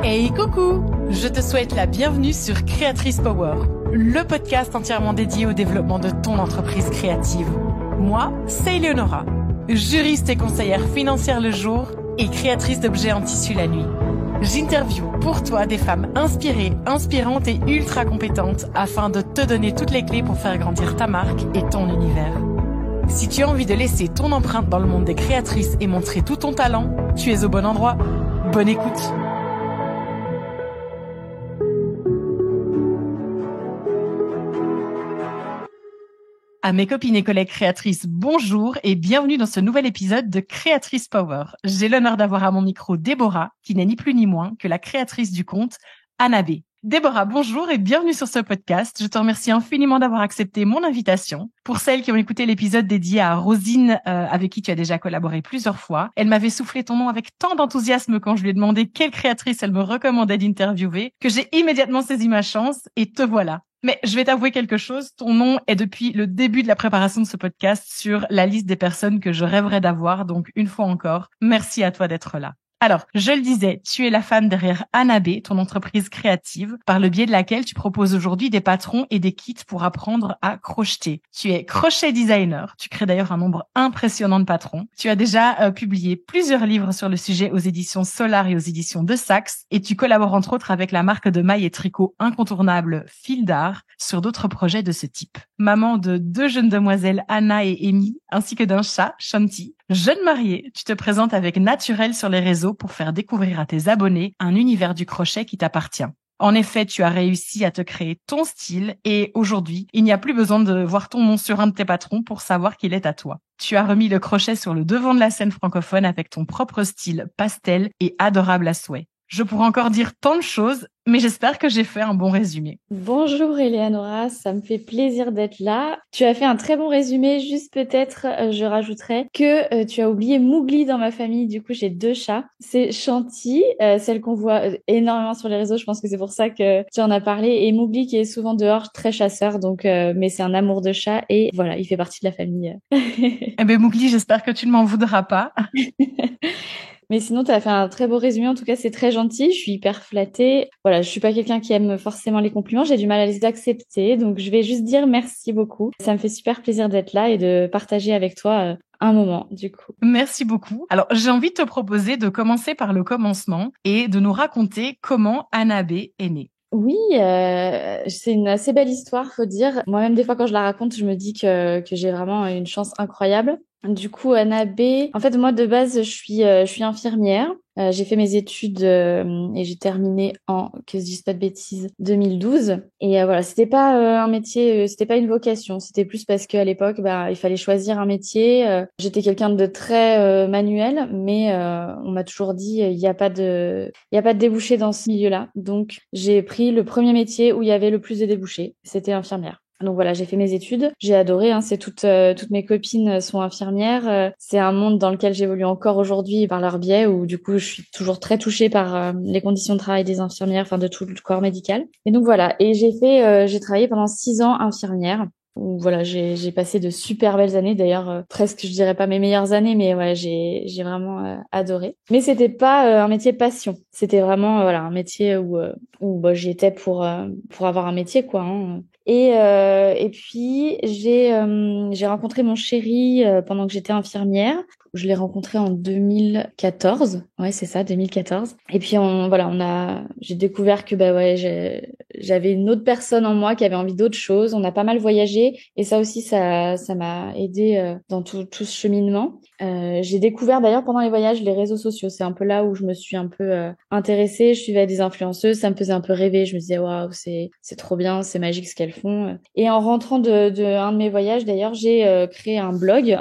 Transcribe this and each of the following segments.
Hey coucou! Je te souhaite la bienvenue sur Créatrice Power, le podcast entièrement dédié au développement de ton entreprise créative. Moi, c'est Eleonora, juriste et conseillère financière le jour et créatrice d'objets en tissu la nuit. J'interviewe pour toi des femmes inspirées, inspirantes et ultra compétentes afin de te donner toutes les clés pour faire grandir ta marque et ton univers. Si tu as envie de laisser ton empreinte dans le monde des créatrices et montrer tout ton talent, tu es au bon endroit. Bonne écoute! À mes copines et collègues créatrices, bonjour et bienvenue dans ce nouvel épisode de Créatrice Power. J'ai l'honneur d'avoir à mon micro Déborah, qui n'est ni plus ni moins que la créatrice du compte Anna B. Déborah, bonjour et bienvenue sur ce podcast. Je te remercie infiniment d'avoir accepté mon invitation. Pour celles qui ont écouté l'épisode dédié à Rosine, avec qui tu as déjà collaboré plusieurs fois, elle m'avait soufflé ton nom avec tant d'enthousiasme quand je lui ai demandé quelle créatrice elle me recommandait d'interviewer, que j'ai immédiatement saisi ma chance et te voilà. Mais je vais t'avouer quelque chose, ton nom est depuis le début de la préparation de ce podcast sur la liste des personnes que je rêverais d'avoir, donc une fois encore, merci à toi d'être là. Alors, je le disais, tu es la femme derrière Anna B, ton entreprise créative, par le biais de laquelle tu proposes aujourd'hui des patrons et des kits pour apprendre à crocheter. Tu es crochet designer, tu crées d'ailleurs un nombre impressionnant de patrons. Tu as déjà publié plusieurs livres sur le sujet aux éditions Solar et aux éditions de Saxe, et tu collabores entre autres avec la marque de mailles et tricot incontournable Fil d'Art sur d'autres projets de ce type. Maman de 2 jeunes demoiselles, Anna et Amy, ainsi que d'un chat, Shanti. Jeune mariée, tu te présentes avec naturel sur les réseaux pour faire découvrir à tes abonnés un univers du crochet qui t'appartient. En effet, tu as réussi à te créer ton style et aujourd'hui, il n'y a plus besoin de voir ton nom sur un de tes patrons pour savoir qu'il est à toi. Tu as remis le crochet sur le devant de la scène francophone avec ton propre style pastel et adorable à souhait. Je pourrais encore dire tant de choses, mais j'espère que j'ai fait un bon résumé. Bonjour Eleonora, ça me fait plaisir d'être là. Tu as fait un très bon résumé, juste peut-être je rajouterais que tu as oublié Mougli dans ma famille, du coup j'ai 2 chats. C'est Shanti, celle qu'on voit énormément sur les réseaux, je pense que c'est pour ça que tu en as parlé, et Mougli qui est souvent dehors, très chasseur, donc mais c'est un amour de chat et voilà, il fait partie de la famille. Eh ben Mougli, j'espère que tu ne m'en voudras pas. Mais sinon, tu as fait un très beau résumé. En tout cas, c'est très gentil. Je suis hyper flattée. Voilà, je suis pas quelqu'un qui aime forcément les compliments. J'ai du mal à les accepter. Donc, je vais juste dire merci beaucoup. Ça me fait super plaisir d'être là et de partager avec toi un moment, du coup. Merci beaucoup. Alors, j'ai envie de te proposer de commencer par le commencement et de nous raconter comment Anna B est née. Oui, c'est une assez belle histoire, faut dire. Moi-même, des fois, quand je la raconte, je me dis que j'ai vraiment une chance incroyable. Du coup, Anna B, en fait, moi, de base, je suis infirmière. J'ai fait mes études et j'ai terminé en, que je dise pas de bêtises, 2012. Et voilà, c'était pas un métier, c'était pas une vocation. C'était plus parce qu'à l'époque, il fallait choisir un métier. J'étais quelqu'un de très manuel, mais on m'a toujours dit, il y a pas de débouché dans ce milieu-là. Donc, j'ai pris le premier métier où il y avait le plus de débouchés. C'était infirmière. Donc voilà, j'ai fait mes études, j'ai adoré, c'est toutes mes copines sont infirmières, c'est un monde dans lequel j'évolue encore aujourd'hui par leur biais, où du coup je suis toujours très touchée par les conditions de travail des infirmières, enfin de tout le corps médical. Et donc voilà, et j'ai travaillé pendant 6 ans infirmière. Où voilà, j'ai passé de super belles années, d'ailleurs presque je dirais pas mes meilleures années, mais ouais, j'ai vraiment adoré. Mais c'était pas un métier passion, c'était vraiment voilà un métier où j'y étais pour avoir un métier quoi. Et puis j'ai rencontré mon chéri pendant que j'étais infirmière. Je l'ai rencontré en 2014. Ouais, c'est ça, 2014. Et puis j'ai découvert que j'avais une autre personne en moi qui avait envie d'autre chose. On a pas mal voyagé et ça aussi ça m'a aidé dans tout ce cheminement. J'ai découvert d'ailleurs pendant les voyages les réseaux sociaux. C'est un peu là où je me suis un peu intéressée. Je suivais des influenceuses, ça me faisait un peu rêver. Je me disais waouh, c'est trop bien, c'est magique ce qu'elles font. Et en rentrant de un de mes voyages d'ailleurs, j'ai créé un blog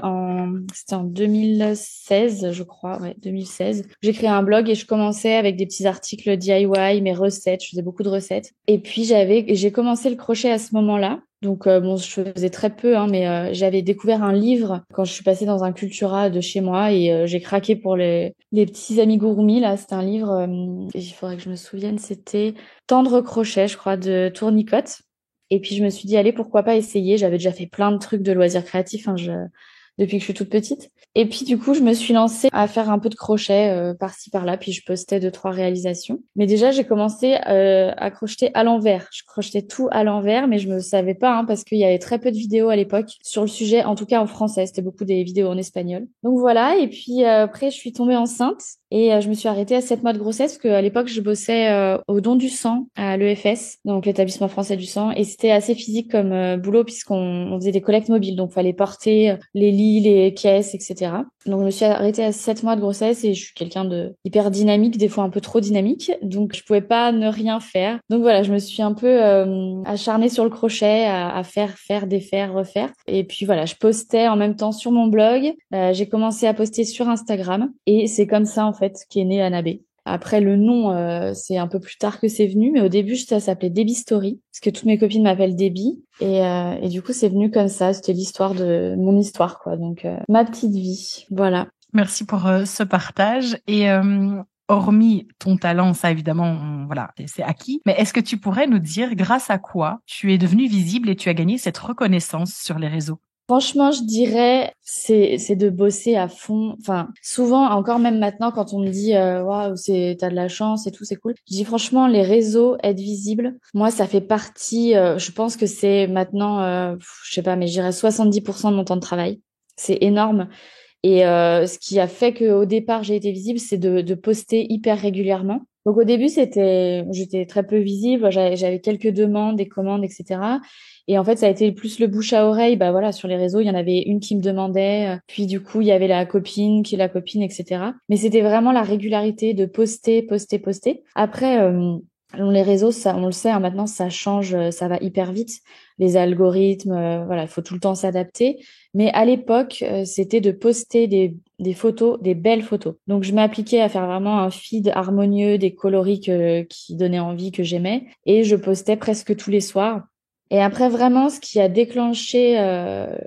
c'était en 2016, je crois, ouais, 2016. J'ai créé un blog et je commençais avec des petits articles DIY, mes recettes, je faisais beaucoup de recettes. Et puis j'ai commencé le crochet à ce moment-là. Donc je faisais très peu, mais j'avais découvert un livre quand je suis passée dans un Cultura de chez moi et j'ai craqué pour les petits amigurumi là. C'était un livre, il faudrait que je me souvienne, c'était Tendre crochet, je crois, de Tournicotte. Et puis je me suis dit, allez, pourquoi pas essayer. J'avais déjà fait plein de trucs de loisirs créatifs, depuis que je suis toute petite. Et puis du coup, je me suis lancée à faire un peu de crochet par-ci par-là, puis je postais 2-3 réalisations. Mais déjà, j'ai commencé à crocheter à l'envers. Je crochetais tout à l'envers, mais je me savais pas parce qu'il y avait très peu de vidéos à l'époque sur le sujet, en tout cas en français. C'était beaucoup des vidéos en espagnol. Donc voilà. Et puis après, je suis tombée enceinte et je me suis arrêtée à 7 mois de grossesse parce qu'à l'époque, je bossais au don du sang à l'EFS, donc l'établissement français du sang, et c'était assez physique comme boulot puisqu'on faisait des collectes mobiles, donc fallait porter les lits, les caisses, etc. Donc je me suis arrêtée à 7 mois de grossesse et je suis quelqu'un de hyper dynamique, des fois un peu trop dynamique, donc je pouvais pas ne rien faire. Donc voilà, je me suis un peu acharnée sur le crochet, à faire, défaire, refaire. Et puis voilà, je postais en même temps sur mon blog. J'ai commencé à poster sur Instagram et c'est comme ça en fait qu'est né Anabé. Après, le nom, c'est un peu plus tard que c'est venu, mais au début, ça s'appelait Debbie Story, parce que toutes mes copines m'appellent Debbie. Et du coup, c'est venu comme ça. C'était l'histoire de mon histoire, quoi. Donc, ma petite vie. Voilà. Merci pour ce partage. Et hormis ton talent, ça évidemment, voilà, c'est acquis. Mais est-ce que tu pourrais nous dire grâce à quoi tu es devenue visible et tu as gagné cette reconnaissance sur les réseaux? Franchement, je dirais c'est de bosser à fond. Enfin, souvent, encore même maintenant, quand on me dit waouh, t'as de la chance et tout, c'est cool. Je dis franchement, les réseaux, être visible, moi, ça fait partie. Je pense que c'est maintenant, je sais pas, mais je dirais 70% de mon temps de travail. C'est énorme. Et ce qui a fait qu'au départ, j'ai été visible, c'est de poster hyper régulièrement. Donc au début, j'étais très peu visible, j'avais quelques demandes, des commandes, etc. Et en fait, ça a été plus le bouche à oreille. Bah voilà, sur les réseaux, il y en avait une qui me demandait, puis du coup, il y avait la copine, la copine, etc. Mais c'était vraiment la régularité de poster, poster, poster. Après, les réseaux, ça, on le sait, maintenant, ça change, ça va hyper vite. Les algorithmes, voilà, il faut tout le temps s'adapter. Mais à l'époque, c'était de poster des photos, des belles photos. Donc, je m'appliquais à faire vraiment un feed harmonieux, des coloris qui donnaient envie, que j'aimais. Et je postais presque tous les soirs. Et après, vraiment, ce qui a déclenché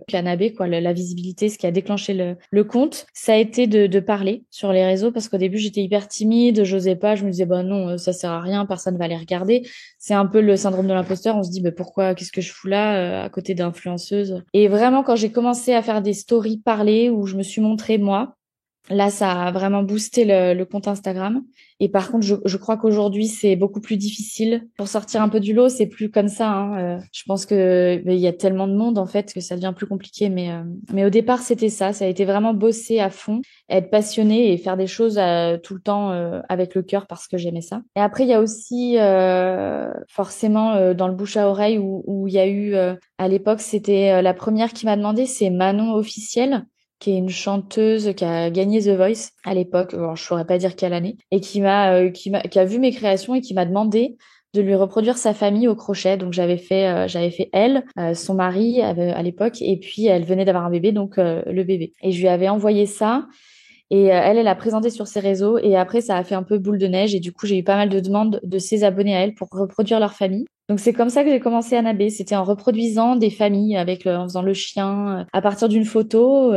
Canabé, quoi, la visibilité, ce qui a déclenché le compte, ça a été de parler sur les réseaux, parce qu'au début, j'étais hyper timide, j'osais pas, je me disais, bah non, ça sert à rien, personne va les regarder. C'est un peu le syndrome de l'imposteur, on se dit, bah pourquoi, qu'est-ce que je fous là, à côté d'influenceuses. Et vraiment, quand j'ai commencé à faire des stories parlées, où je me suis montrée moi, là, ça a vraiment boosté le compte Instagram. Et par contre, je crois qu'aujourd'hui, c'est beaucoup plus difficile. Pour sortir un peu du lot, c'est plus comme ça. Je pense que il y a tellement de monde, en fait, que ça devient plus compliqué. Mais au départ, c'était ça. Ça a été vraiment bosser à fond, être passionné et faire des choses tout le temps avec le cœur parce que j'aimais ça. Et après, il y a aussi forcément dans le bouche à oreille où il y a eu, à l'époque, c'était la première qui m'a demandé, c'est Manon Officiel, qui est une chanteuse qui a gagné The Voice à l'époque, alors je saurais pas dire quelle année, et qui a vu mes créations et qui m'a demandé de lui reproduire sa famille au crochet. Donc j'avais fait elle, son mari à l'époque, et puis elle venait d'avoir un bébé, donc le bébé. Et je lui avais envoyé ça. Et elle a présenté sur ses réseaux. Et après, ça a fait un peu boule de neige. Et du coup, j'ai eu pas mal de demandes de ses abonnés à elle pour reproduire leur famille. Donc, c'est comme ça que j'ai commencé Anabé. C'était en reproduisant des familles en faisant le chien, à partir d'une photo.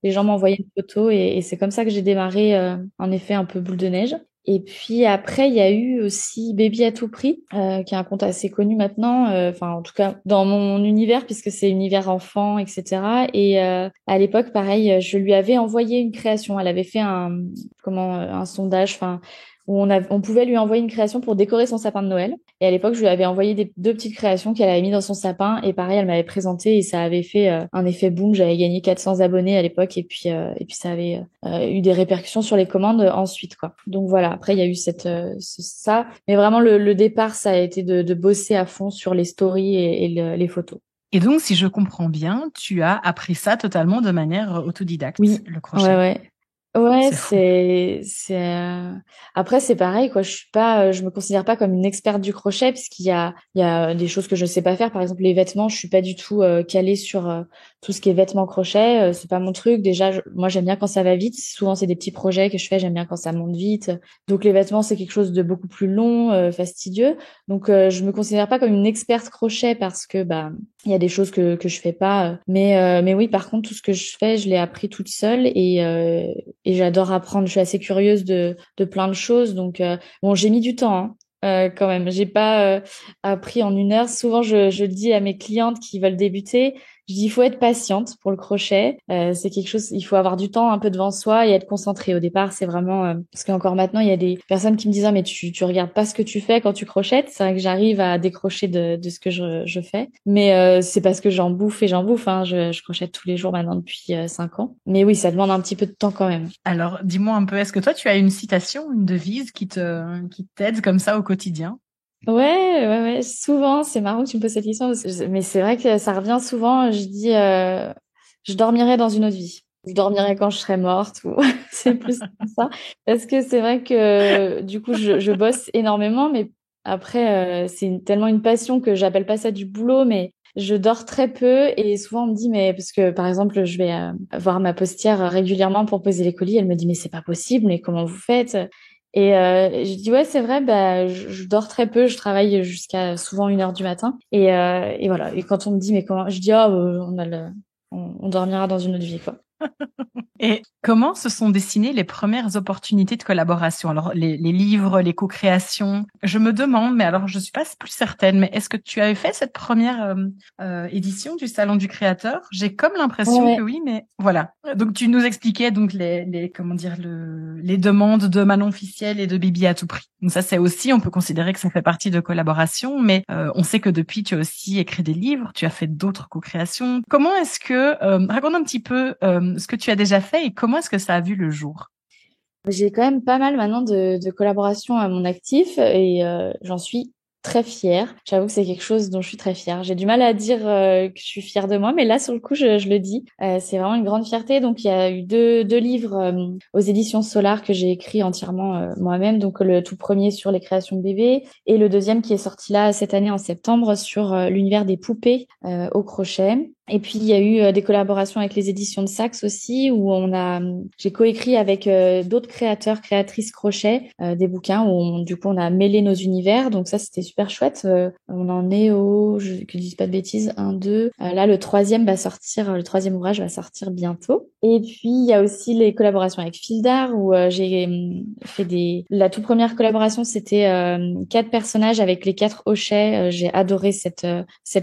Les gens m'envoyaient une photo et c'est comme ça que j'ai démarré, en effet, un peu boule de neige. Et puis après, il y a eu aussi Baby à tout prix, qui est un compte assez connu maintenant, enfin en tout cas dans mon univers, puisque c'est univers enfant, etc. Et à l'époque, pareil, je lui avais envoyé une création. Elle avait fait un sondage, enfin où on pouvait lui envoyer une création pour décorer son sapin de Noël. Et à l'époque, je lui avais envoyé deux petites créations qu'elle avait mis dans son sapin. Et pareil, elle m'avait présenté et ça avait fait un effet boom. J'avais gagné 400 abonnés à l'époque et puis ça avait eu des répercussions sur les commandes ensuite, quoi. Donc voilà. Après, il y a eu ça. Mais vraiment, le départ, ça a été de bosser à fond sur les stories et les photos. Et donc, si je comprends bien, tu as appris ça totalement de manière autodidacte, Oui, le ouais, crochet. ouais. Ouais, C'est fou. après c'est pareil quoi, je me considère pas comme une experte du crochet puisqu'il y a des choses que je sais pas faire, par exemple les vêtements, je suis pas du tout calée sur tout ce qui est vêtements crochet, c'est pas mon truc. Déjà moi j'aime bien quand ça va vite, souvent c'est des petits projets que je fais, j'aime bien quand ça monte vite. Donc les vêtements c'est quelque chose de beaucoup plus long, fastidieux. Donc je me considère pas comme une experte crochet parce que bah il y a des choses que je fais pas, mais oui, par contre tout ce que je fais, je l'ai appris toute seule et j'adore apprendre. Je suis assez curieuse de plein de choses. Donc, bon, j'ai mis du temps, hein. quand même. J'ai pas appris en 1 heure. Souvent, je le dis à mes clientes qui veulent débuter. Je dis, il faut être patiente pour le crochet. C'est quelque chose, il faut avoir du temps un peu devant soi et être concentré. Au départ, c'est vraiment parce qu'encore maintenant, il y a des personnes qui me disent, ah, mais tu regardes pas ce que tu fais quand tu crochettes. C'est vrai que j'arrive à décrocher de ce que je fais, mais c'est parce que j'en bouffe et j'en bouffe. Hein. Je crochette tous les jours maintenant depuis 5 ans. Mais oui, ça demande un petit peu de temps quand même. Alors, dis-moi un peu, est-ce que toi, tu as une citation, une devise qui t'aide comme ça au quotidien? Ouais, ouais, ouais. Souvent, c'est marrant que tu me poses cette question, mais c'est vrai que ça revient souvent. Je dis, je dormirai dans une autre vie. Je dormirai quand je serai morte, ou c'est plus comme ça. Parce que c'est vrai que du coup, je bosse énormément, mais après, c'est tellement une passion que j'appelle pas ça du boulot, mais je dors très peu et souvent on me dit, mais parce que par exemple, je vais voir ma postière régulièrement pour poser les colis, elle me dit, mais c'est pas possible, mais comment vous faites? Et je dis ouais c'est vrai bah je dors très peu, je travaille jusqu'à souvent 1 heure du matin et voilà, et quand on me dit mais comment, je dis ah on dormira dans une autre vie quoi. Et comment se sont dessinées les premières opportunités de collaboration? Alors, les livres, les co-créations, je me demande, mais alors je suis pas plus certaine, mais est-ce que tu avais fait cette première édition du Salon du Créateur? J'ai comme l'impression que Ouais. oui, mais voilà. Donc, tu nous expliquais donc comment dire, les demandes de Manon Officiel et de Bibi à tout prix. Donc ça, c'est aussi, on peut considérer que ça fait partie de collaboration, mais on sait que depuis, tu as aussi écrit des livres, tu as fait d'autres co-créations. Comment est-ce que, raconte un petit peu ce que tu as déjà fait et comment est-ce que ça a vu le jour? J'ai quand même pas mal maintenant de collaborations à mon actif et j'en suis très fière. J'avoue que c'est quelque chose dont je suis très fière. J'ai du mal à dire que je suis fière de moi, mais là, sur le coup, je le dis. C'est vraiment une grande fierté. Donc, il y a eu deux livres aux éditions Solar que j'ai écrit entièrement moi-même. Donc, le tout premier sur les créations de bébés et le deuxième qui est sorti là cette année en septembre sur l'univers des poupées au crochet. Et puis il y a eu des collaborations avec les éditions de Saxe aussi, où j'ai coécrit avec d'autres créateurs, créatrices crochet, des bouquins où du coup on a mêlé nos univers. Donc ça c'était super chouette. On en est que je dise pas de bêtises, un, deux. Là le troisième va sortir, le troisième ouvrage va sortir bientôt. Et puis il y a aussi les collaborations avec Fildar où j'ai fait la toute première collaboration c'était 4 personnages avec les 4 hochets. J'ai adoré cette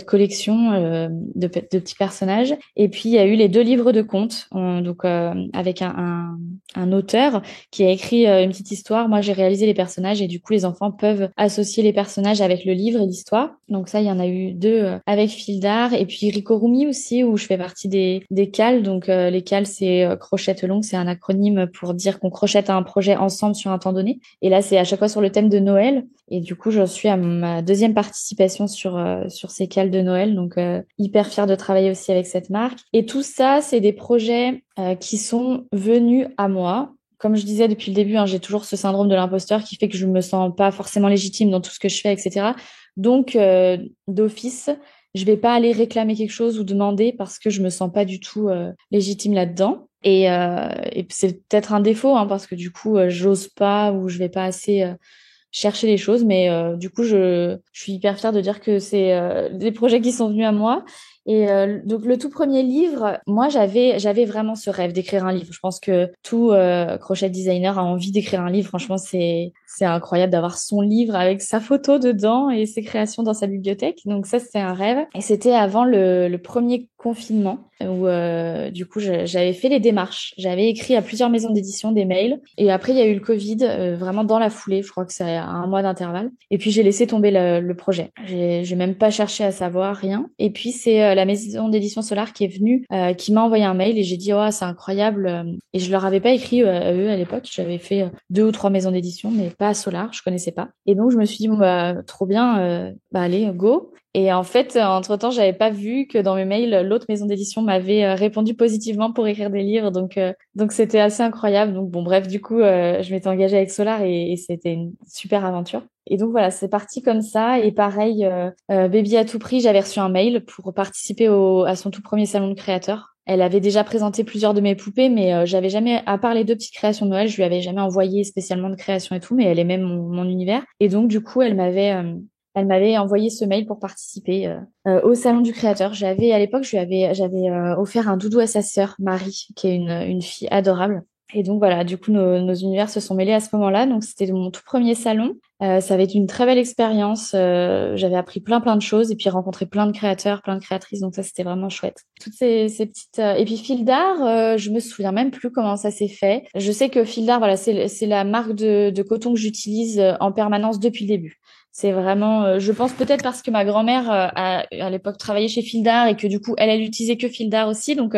collection de petits personnages. Et puis il y a eu les 2 livres de contes, donc avec un auteur qui a écrit une petite histoire. Moi j'ai réalisé les personnages et du coup les enfants peuvent associer les personnages avec le livre et l'histoire. Donc ça il y en a eu 2 avec Fildar et puis Rikorumi aussi où je fais partie des CAL. Donc les CAL c'est crochette longue, c'est un acronyme pour dire qu'on crochette un projet ensemble sur un temps donné. Et là c'est à chaque fois sur le thème de Noël. Et du coup, je suis à ma deuxième participation sur ces cales de Noël. Donc, hyper fière de travailler aussi avec cette marque. Et tout ça, c'est des projets qui sont venus à moi. Comme je disais depuis le début, hein, j'ai toujours ce syndrome de l'imposteur qui fait que je me sens pas forcément légitime dans tout ce que je fais, etc. Donc, d'office, je vais pas aller réclamer quelque chose ou demander parce que je me sens pas du tout légitime là-dedans. Et c'est peut-être un défaut, hein, parce que du coup, j'ose pas ou je vais pas assez chercher les choses. Mais du coup, je suis hyper fière de dire que c'est des projets qui sont venus à moi. Et donc le tout premier livre, moi j'avais vraiment ce rêve d'écrire un livre. Je pense que tout crochet designer a envie d'écrire un livre. Franchement, c'est incroyable d'avoir son livre avec sa photo dedans et ses créations dans sa bibliothèque. Donc ça, c'était un rêve. Et c'était avant le premier confinement où du coup j'avais fait les démarches. J'avais écrit à plusieurs maisons d'édition des mails. Et après, il y a eu le Covid, vraiment dans la foulée. Je crois que c'est à 1 mois d'intervalle. Et puis j'ai laissé tomber le projet. J'ai même pas cherché à savoir, rien. Et puis c'est la maison d'édition Solar qui est venue, qui m'a envoyé un mail et j'ai dit oh c'est incroyable. Et je leur avais pas écrit à eux à l'époque. J'avais fait 2 ou 3 maisons d'édition, mais pas à Solar, je connaissais pas. Et donc je me suis dit bon bah trop bien, bah allez go. Et en fait, entre-temps, j'avais pas vu que dans mes mails, l'autre maison d'édition m'avait répondu positivement pour écrire des livres. Donc c'était assez incroyable. Donc bon, bref, du coup, je m'étais engagée avec Solar et c'était une super aventure. Et donc voilà, c'est parti comme ça. Et pareil, Baby à tout prix, j'avais reçu un mail pour participer à son tout premier salon de créateurs. Elle avait déjà présenté plusieurs de mes poupées, mais j'avais jamais, à part les 2 petites créations de Noël, je lui avais jamais envoyé spécialement de création et tout, mais elle aimait mon univers. Et donc du coup, elle m'avait envoyé ce mail pour participer au salon du créateur. À l'époque, j'avais offert un doudou à sa sœur Marie, qui est une fille adorable. Et donc voilà, du coup, nos univers se sont mêlés à ce moment-là. Donc c'était mon tout premier salon. Ça avait été une très belle expérience. J'avais appris plein de choses et puis rencontré plein de créateurs, plein de créatrices. Donc ça, c'était vraiment chouette. Toutes ces petites... Et puis Fil d'Art, je me souviens même plus comment ça s'est fait. Je sais que Fil d'Art, voilà, c'est la marque de coton que j'utilise en permanence depuis le début. C'est vraiment, je pense peut-être parce que ma grand-mère à l'époque travaillait chez Fil d'Art et que du coup, elle utilisait que Fil d'Art aussi. Donc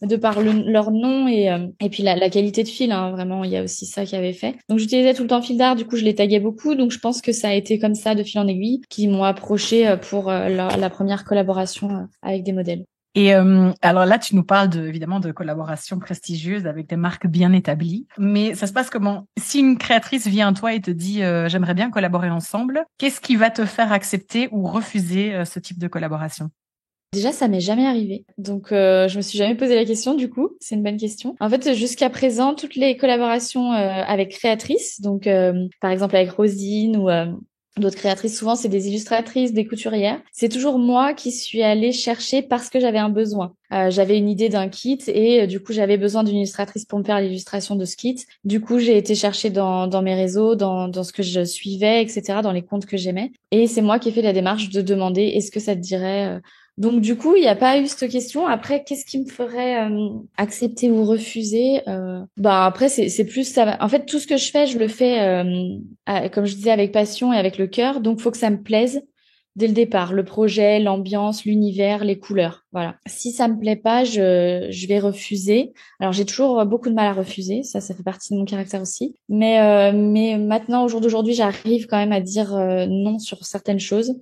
de par leur nom et puis la qualité de fil, hein, vraiment, il y a aussi ça qui avait fait. Donc j'utilisais tout le temps Fil d'Art, du coup je les taguais beaucoup, donc je pense que ça a été comme ça de fil en aiguille qui m'ont approché pour la première collaboration avec des modèles. Et alors là, tu nous parles évidemment de collaborations prestigieuses avec des marques bien établies. Mais ça se passe comment? Si une créatrice vient à toi et te dit j'aimerais bien collaborer ensemble, qu'est-ce qui va te faire accepter ou refuser ce type de collaboration? Déjà, ça m'est jamais arrivé. Donc, je me suis jamais posé la question, du coup. C'est une bonne question. En fait, jusqu'à présent, toutes les collaborations avec créatrices, donc par exemple avec Rosine ou d'autres créatrices, souvent c'est des illustratrices, des couturières. C'est toujours moi qui suis allée chercher parce que j'avais un besoin. J'avais une idée d'un kit et du coup j'avais besoin d'une illustratrice pour me faire l'illustration de ce kit. Du coup j'ai été chercher dans mes réseaux, dans ce que je suivais, etc., dans les comptes que j'aimais. Et c'est moi qui ai fait la démarche de demander est-ce que ça te dirait donc du coup, il n'y a pas eu cette question. Après, qu'est-ce qui me ferait accepter ou refuser Bah après, c'est plus ça. En fait, tout ce que je fais, je le fais comme je disais avec passion et avec le cœur. Donc, faut que ça me plaise dès le départ. Le projet, l'ambiance, l'univers, les couleurs. Voilà. Si ça me plaît pas, je vais refuser. Alors, j'ai toujours beaucoup de mal à refuser. Ça fait partie de mon caractère aussi. Mais maintenant, au jour d'aujourd'hui, j'arrive quand même à dire non sur certaines choses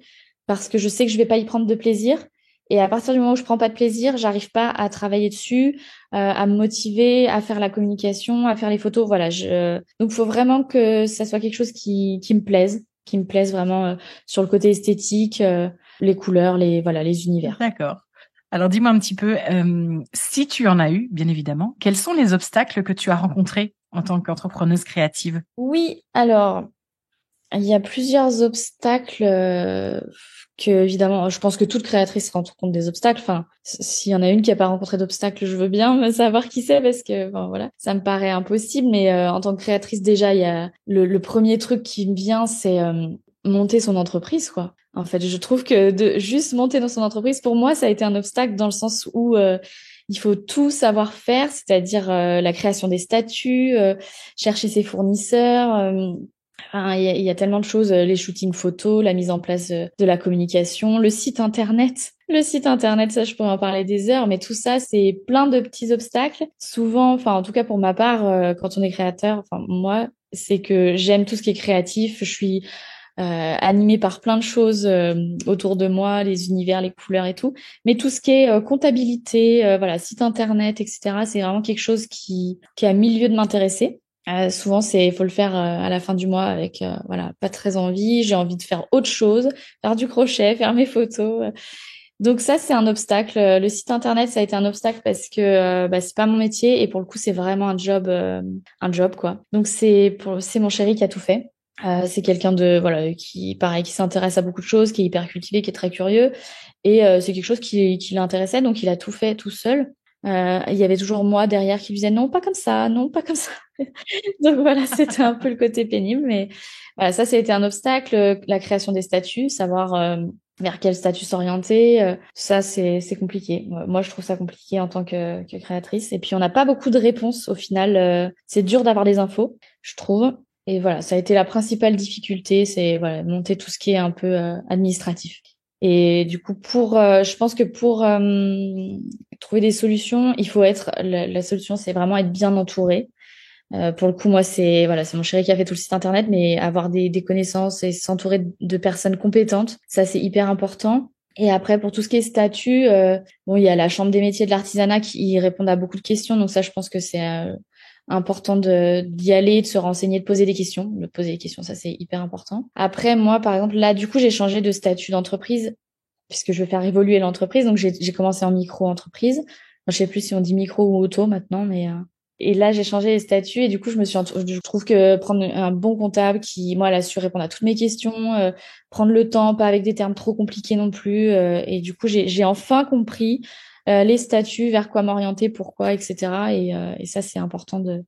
parce que je sais que je vais pas y prendre de plaisir. Et à partir du moment où je prends pas de plaisir, j'arrive pas à travailler dessus, à me motiver, à faire la communication, à faire les photos. Voilà. Donc, il faut vraiment que ça soit quelque chose qui me plaise vraiment sur le côté esthétique, les couleurs, voilà, les univers. D'accord. Alors dis-moi un petit peu, si tu en as eu, bien évidemment, quels sont les obstacles que tu as rencontrés en tant qu'entrepreneuse créative? Oui, alors il y a plusieurs obstacles que, évidemment, je pense que toute créatrice rencontre des obstacles. Enfin, s'il y en a une qui n'a pas rencontré d'obstacles, je veux bien me savoir qui c'est parce que, enfin, voilà, ça me paraît impossible. Mais en tant que créatrice, déjà, il y a le premier truc qui me vient, c'est monter son entreprise, quoi. En fait, je trouve que de juste monter dans son entreprise, pour moi, ça a été un obstacle dans le sens où il faut tout savoir faire, c'est-à-dire la création des statuts, chercher ses fournisseurs. Enfin, il y a tellement de choses, les shootings photos, la mise en place de la communication, le site internet. Le site internet, ça, je pourrais en parler des heures, mais tout ça, c'est plein de petits obstacles. Souvent, enfin, en tout cas pour ma part, quand on est créateur, enfin, moi, c'est que j'aime tout ce qui est créatif. Je suis animée par plein de choses autour de moi, les univers, les couleurs et tout. Mais tout ce qui est comptabilité, voilà, site internet, etc., c'est vraiment quelque chose qui a mille lieux de m'intéresser. Souvent, faut le faire à la fin du mois avec, voilà, pas très envie. J'ai envie de faire autre chose, faire du crochet, faire mes photos. Donc ça, c'est un obstacle. Le site internet, ça a été un obstacle parce que bah, c'est pas mon métier et pour le coup, c'est vraiment un job quoi. Donc c'est mon chéri qui a tout fait. C'est quelqu'un de voilà qui pareil qui s'intéresse à beaucoup de choses, qui est hyper cultivé, qui est très curieux et c'est quelque chose qui l'intéressait donc il a tout fait tout seul. Il y avait toujours moi derrière qui lui disait non pas comme ça, non pas comme ça. Donc voilà, c'était un peu le côté pénible mais voilà, ça a été un obstacle, la création des statuts, savoir vers quel statut s'orienter, ça c'est compliqué. Moi je trouve ça compliqué en tant que créatrice et puis on n'a pas beaucoup de réponses au final, c'est dur d'avoir des infos, je trouve. Et voilà, ça a été la principale difficulté, c'est voilà, monter tout ce qui est un peu administratif. Et du coup, je pense que pour trouver des solutions, il faut la solution, c'est vraiment être bien entouré. Pour le coup, moi, c'est mon chéri qui a fait tout le site internet, mais avoir des connaissances et s'entourer de personnes compétentes, ça c'est hyper important. Et après, pour tout ce qui est statut, bon, il y a la Chambre des métiers de l'artisanat qui répond à beaucoup de questions, donc ça, je pense que c'est important d'y aller, de se renseigner, de poser des questions. De poser des questions, ça c'est hyper important. Après, moi, par exemple, là, du coup, j'ai changé de statut d'entreprise puisque je veux faire évoluer l'entreprise. Donc, j'ai commencé en micro-entreprise. Je sais plus si on dit micro ou auto maintenant, mais et là, j'ai changé les statuts et du coup, je trouve que prendre un bon comptable qui, moi, elle a su répondre à toutes mes questions, prendre le temps, pas avec des termes trop compliqués non plus. Et du coup, j'ai enfin compris les statuts, vers quoi m'orienter, pourquoi, etc. Et ça, c'est important de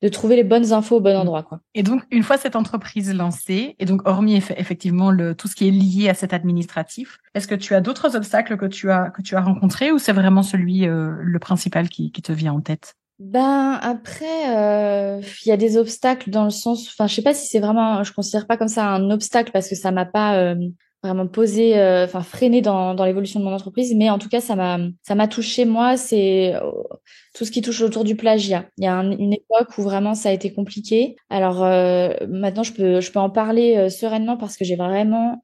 trouver les bonnes infos au bon endroit, quoi. Et donc, une fois cette entreprise lancée, et donc hormis effectivement tout ce qui est lié à cet administratif, est-ce que tu as d'autres obstacles que tu as rencontrés ou c'est vraiment celui le principal qui te vient en tête? Ben après, il y a des obstacles dans le sens, enfin, je sais pas si c'est vraiment, je considère pas comme ça un obstacle parce que ça m'a pas vraiment posé, enfin freiné dans l'évolution de mon entreprise, mais en tout cas ça m'a touché moi. C'est tout ce qui touche autour du plagiat. Il y a une époque où vraiment ça a été compliqué. Alors maintenant je peux en parler sereinement parce que j'ai vraiment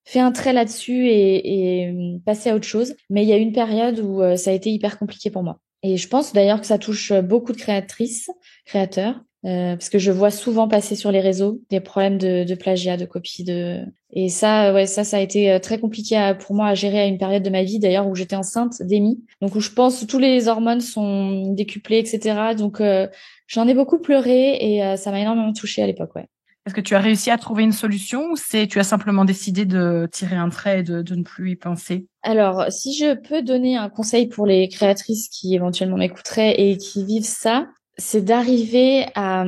fait un trait là-dessus et passé à autre chose. Mais il y a eu une période où ça a été hyper compliqué pour moi. Et je pense d'ailleurs que ça touche beaucoup de créatrices, créateurs, parce que je vois souvent passer sur les réseaux des problèmes de plagiat, de copie, et ça, ouais, ça a été très compliqué pour moi à gérer à une période de ma vie d'ailleurs où j'étais enceinte d'Emmy, donc où je pense que tous les hormones sont décuplées, etc. Donc j'en ai beaucoup pleuré et ça m'a énormément touchée à l'époque, ouais. Est-ce que tu as réussi à trouver une solution ou tu as simplement décidé de tirer un trait et de ne plus y penser? Alors, si je peux donner un conseil pour les créatrices qui éventuellement m'écouteraient et qui vivent ça, c'est d'arriver à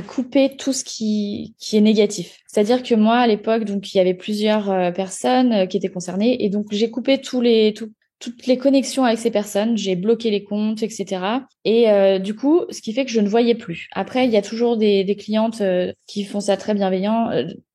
couper tout ce qui est négatif. C'est-à-dire que moi, à l'époque, donc il y avait plusieurs personnes qui étaient concernées et donc j'ai coupé toutes les connexions avec ces personnes, j'ai bloqué les comptes, etc. Et du coup, ce qui fait que je ne voyais plus. Après, il y a toujours des clientes qui font ça très bienveillant,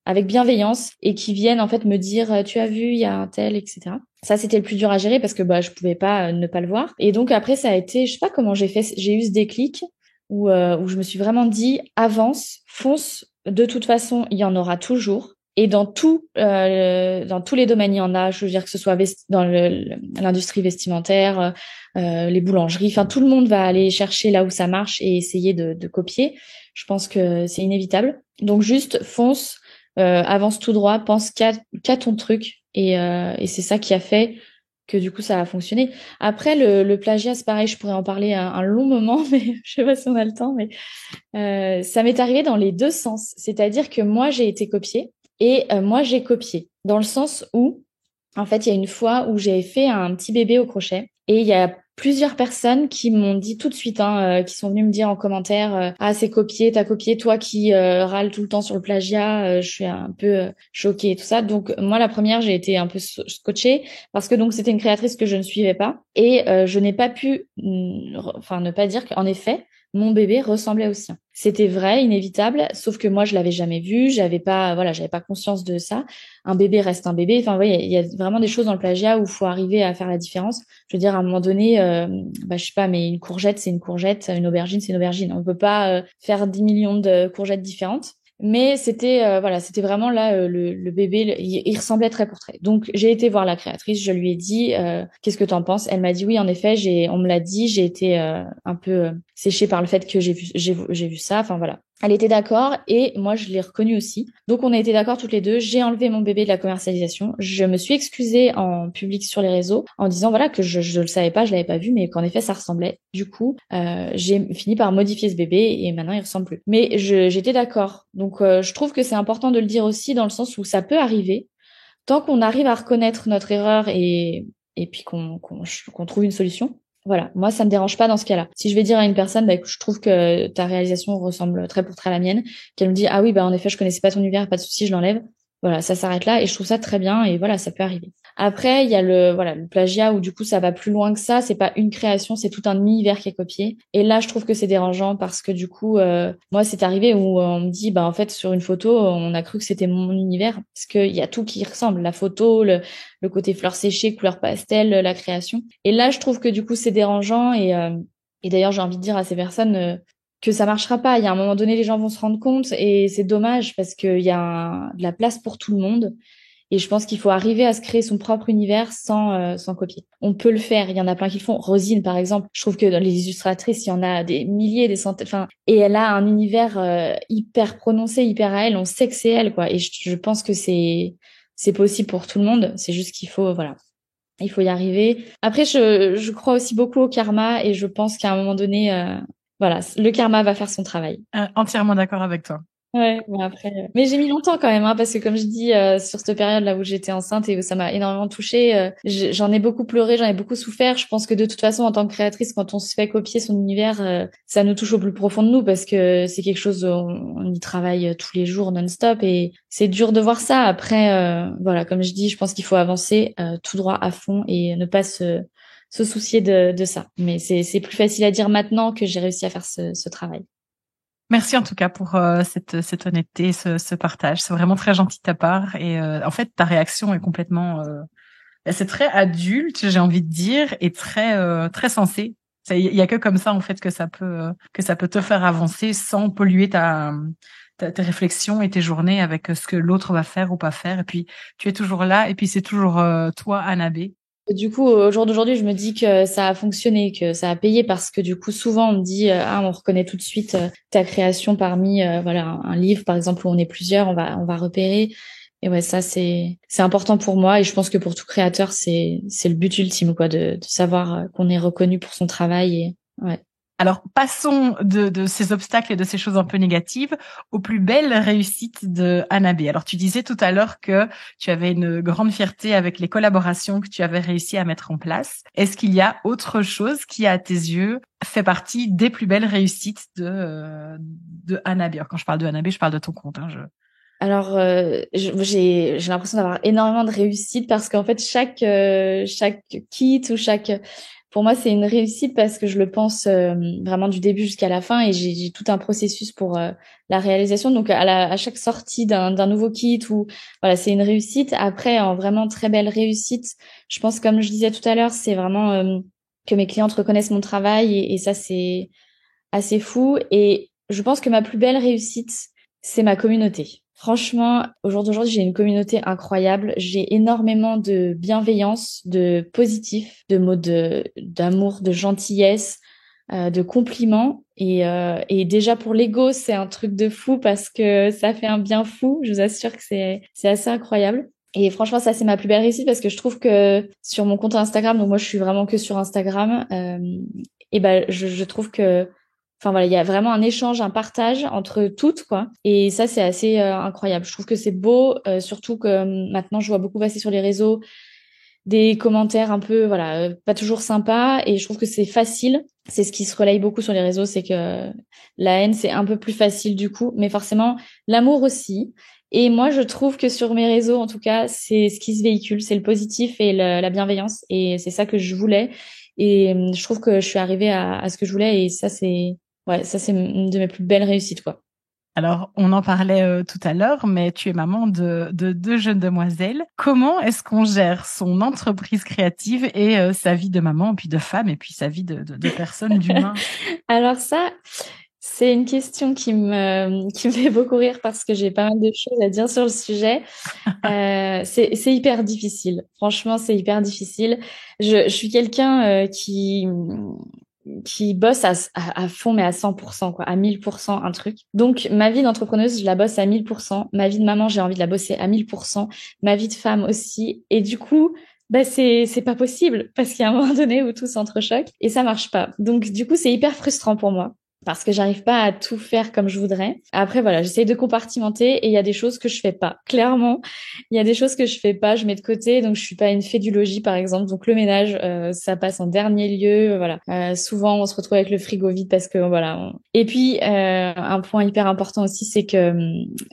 avec bienveillance et qui viennent en fait me dire tu as vu il y a un tel, etc. Ça c'était le plus dur à gérer parce que bah je pouvais pas ne pas le voir. Et donc après ça a été, je sais pas comment j'ai eu ce déclic où je me suis vraiment dit avance, fonce, de toute façon il y en aura toujours. Et dans tous les domaines, il y en a. Je veux dire que ce soit dans l'industrie vestimentaire, les boulangeries. Enfin, tout le monde va aller chercher là où ça marche et essayer de copier. Je pense que c'est inévitable. Donc juste fonce, avance tout droit, pense qu'à ton truc. Et c'est ça qui a fait que du coup ça a fonctionné. Après le plagiat, c'est pareil. Je pourrais en parler un long moment, mais je sais pas si on a le temps. Mais ça m'est arrivé dans les deux sens. C'est-à-dire que moi j'ai été copiée. Et moi, j'ai copié, dans le sens où, en fait, il y a une fois où j'ai fait un petit bébé au crochet et il y a plusieurs personnes qui m'ont dit tout de suite, hein, qui sont venues me dire en commentaire, ah c'est copié, t'as copié, toi qui râles tout le temps sur le plagiat, je suis un peu choquée et tout ça. Donc moi, la première, j'ai été un peu scotchée parce que donc c'était une créatrice que je ne suivais pas et je n'ai pas pu, enfin ne pas dire qu'en effet mon bébé ressemblait au sien. C'était vrai, inévitable, sauf que moi, je l'avais jamais vu, j'avais pas conscience de ça. Un bébé reste un bébé. Enfin, oui, il y a vraiment des choses dans le plagiat où il faut arriver à faire la différence. Je veux dire, à un moment donné, je sais pas, mais une courgette, c'est une courgette, une aubergine, c'est une aubergine. On peut pas faire 10 millions de courgettes différentes. Mais c'était vraiment là le bébé, il ressemblait trait pour trait. Donc j'ai été voir la créatrice, je lui ai dit qu'est-ce que t'en penses? Elle m'a dit oui, en effet, on me l'a dit, j'ai été un peu séchée par le fait que j'ai vu ça. Enfin voilà. Elle était d'accord et moi je l'ai reconnu aussi. Donc on a été d'accord toutes les deux. J'ai enlevé mon bébé de la commercialisation. Je me suis excusée en public sur les réseaux en disant voilà que je le savais pas, je l'avais pas vu, mais qu'en effet ça ressemblait. Du coup, j'ai fini par modifier ce bébé et maintenant il ressemble plus. Mais j'étais d'accord. Donc je trouve que c'est important de le dire aussi dans le sens où ça peut arriver. Tant qu'on arrive à reconnaître notre erreur et puis qu'on trouve une solution. Voilà, moi ça me dérange pas dans ce cas-là. Si je vais dire à une personne, bah écoute, je trouve que ta réalisation ressemble très pour très à la mienne, qu'elle me dit ah oui bah en effet je connaissais pas ton univers, pas de souci, je l'enlève. Voilà, ça s'arrête là et je trouve ça très bien et voilà, ça peut arriver. Après, il y a le plagiat où du coup ça va plus loin que ça, c'est pas une création, c'est tout un univers qui est copié. Et là, je trouve que c'est dérangeant parce que du coup moi c'est arrivé où on me dit bah en fait sur une photo, on a cru que c'était mon univers parce qu'il y a tout qui ressemble, la photo, le côté fleurs séchées, couleur pastel, la création. Et là, je trouve que du coup c'est dérangeant et d'ailleurs j'ai envie de dire à ces personnes que ça marchera pas. Il y a un moment donné, les gens vont se rendre compte et c'est dommage parce qu'il y a de la place pour tout le monde. Et je pense qu'il faut arriver à se créer son propre univers sans copier. On peut le faire. Il y en a plein qui le font. Rosine, par exemple, je trouve que dans les illustratrices, il y en a des milliers, des centaines. Enfin, et elle a un univers hyper prononcé, hyper à elle. On sait que c'est elle, quoi. Et je pense que c'est possible pour tout le monde. C'est juste qu'il faut, voilà, il faut y arriver. Après, je crois aussi beaucoup au karma et je pense qu'à un moment donné, voilà, le karma va faire son travail. Entièrement d'accord avec toi. Ouais, bon après, mais j'ai mis longtemps quand même, hein, parce que comme je dis, sur cette période-là où j'étais enceinte et où ça m'a énormément touchée, j'en ai beaucoup pleuré, j'en ai beaucoup souffert. Je pense que de toute façon, en tant que créatrice, quand on se fait copier son univers, ça nous touche au plus profond de nous parce que c'est quelque chose, on y travaille tous les jours non-stop et c'est dur de voir ça. Après, voilà, comme je dis, je pense qu'il faut avancer tout droit à fond et ne pas se soucier de ça. Mais c'est plus facile à dire maintenant que j'ai réussi à faire ce travail. Merci en tout cas pour cette honnêteté, ce partage. C'est vraiment très gentil de ta part. Et en fait, ta réaction est complètement, c'est très adulte, j'ai envie de dire, et très sensé. Il y a que comme ça en fait que ça peut te faire avancer sans polluer tes réflexions et tes journées avec ce que l'autre va faire ou pas faire. Et puis tu es toujours là. Et puis c'est toujours toi, Anna B. Du coup, au jour d'aujourd'hui, je me dis que ça a fonctionné, que ça a payé parce que du coup, souvent, on me dit, ah, on reconnaît tout de suite ta création parmi, voilà, un livre, par exemple, où on est plusieurs, on va repérer. Et ouais, ça, c'est important pour moi et je pense que pour tout créateur, c'est le but ultime, quoi, de savoir qu'on est reconnu pour son travail et, ouais. Alors, passons de ces obstacles et de ces choses un peu négatives aux plus belles réussites de Anna B. Alors, tu disais tout à l'heure que tu avais une grande fierté avec les collaborations que tu avais réussi à mettre en place. Est-ce qu'il y a autre chose qui, à tes yeux, fait partie des plus belles réussites de Anna B? Alors, quand je parle de Anna B, je parle de ton compte. Alors, j'ai l'impression d'avoir énormément de réussite parce qu'en fait, chaque kit ou chaque pour moi, c'est une réussite parce que je le pense vraiment du début jusqu'à la fin et j'ai tout un processus pour la réalisation. Donc, à chaque sortie d'un nouveau kit ou voilà, c'est une réussite. Après, en vraiment très belle réussite, je pense, comme je disais tout à l'heure, c'est vraiment que mes clientes reconnaissent mon travail et ça, c'est assez fou. Et je pense que ma plus belle réussite, c'est ma communauté. Franchement, au jour d'aujourd'hui, j'ai une communauté incroyable. J'ai énormément de bienveillance, de positif, de mots d'amour, de gentillesse, de compliments. Et déjà pour l'ego, c'est un truc de fou parce que ça fait un bien fou. Je vous assure que c'est assez incroyable. Et franchement, ça, c'est ma plus belle réussite parce que je trouve que sur mon compte Instagram, donc moi, je suis vraiment que sur Instagram, et ben, je trouve que enfin voilà, il y a vraiment un échange, un partage entre toutes, quoi. Et ça, c'est assez incroyable. Je trouve que c'est beau, surtout que maintenant, je vois beaucoup passer sur les réseaux des commentaires un peu, voilà, pas toujours sympas. Et je trouve que c'est facile. C'est ce qui se relaye beaucoup sur les réseaux, c'est que la haine, c'est un peu plus facile du coup, mais forcément, l'amour aussi. Et moi, je trouve que sur mes réseaux, en tout cas, c'est ce qui se véhicule, c'est le positif et la bienveillance. Et c'est ça que je voulais. Et je trouve que je suis arrivée à ce que je voulais. Et ça, ouais, ça, c'est une de mes plus belles réussites, quoi. Alors, on en parlait tout à l'heure, mais tu es maman de deux jeunes demoiselles. Comment est-ce qu'on gère son entreprise créative et sa vie de maman, puis de femme, et puis sa vie de personne, d'humain? Alors ça, c'est une question qui me fait beaucoup rire parce que j'ai pas mal de choses à dire sur le sujet. C'est hyper difficile. Franchement, c'est hyper difficile. Je suis quelqu'un qui bosse à fond, mais à 100%, quoi, à 1000% un truc. Donc, ma vie d'entrepreneuse, je la bosse à 1000%. Ma vie de maman, j'ai envie de la bosser à 1000%. Ma vie de femme aussi. Et du coup, bah, c'est pas possible parce qu'il y a un moment donné où tout s'entrechoque et ça marche pas. Donc, du coup, c'est hyper frustrant pour moi parce que j'arrive pas à tout faire comme je voudrais. Après, voilà, j'essaye de compartimenter et il y a des choses que je fais pas. Clairement, il y a des choses que je fais pas, je mets de côté. Donc, je suis pas une fée du logis, par exemple. Donc, le ménage, ça passe en dernier lieu. Voilà. Souvent, on se retrouve avec le frigo vide parce que, voilà. Et puis, un point hyper important aussi, c'est que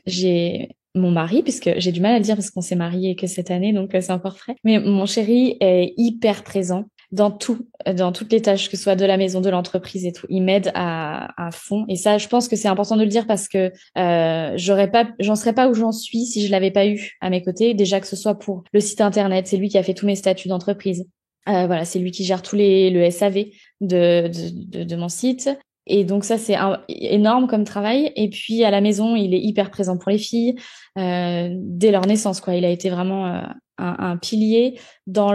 j'ai mon mari, puisque j'ai du mal à le dire parce qu'on s'est mariés que cette année, donc c'est encore frais. Mais mon chéri est hyper présent dans tout, dans toutes les tâches, que ce soit de la maison, de l'entreprise et tout. Il m'aide à fond. Et ça, je pense que c'est important de le dire parce que j'en serais pas où j'en suis si je l'avais pas eu à mes côtés. Déjà que ce soit pour le site internet, c'est lui qui a fait tous mes statuts d'entreprise. Voilà, c'est lui qui gère le SAV de mon site. Et donc ça, c'est énorme comme travail. Et puis à la maison, il est hyper présent pour les filles dès leur naissance, quoi. Il a été vraiment un pilier dans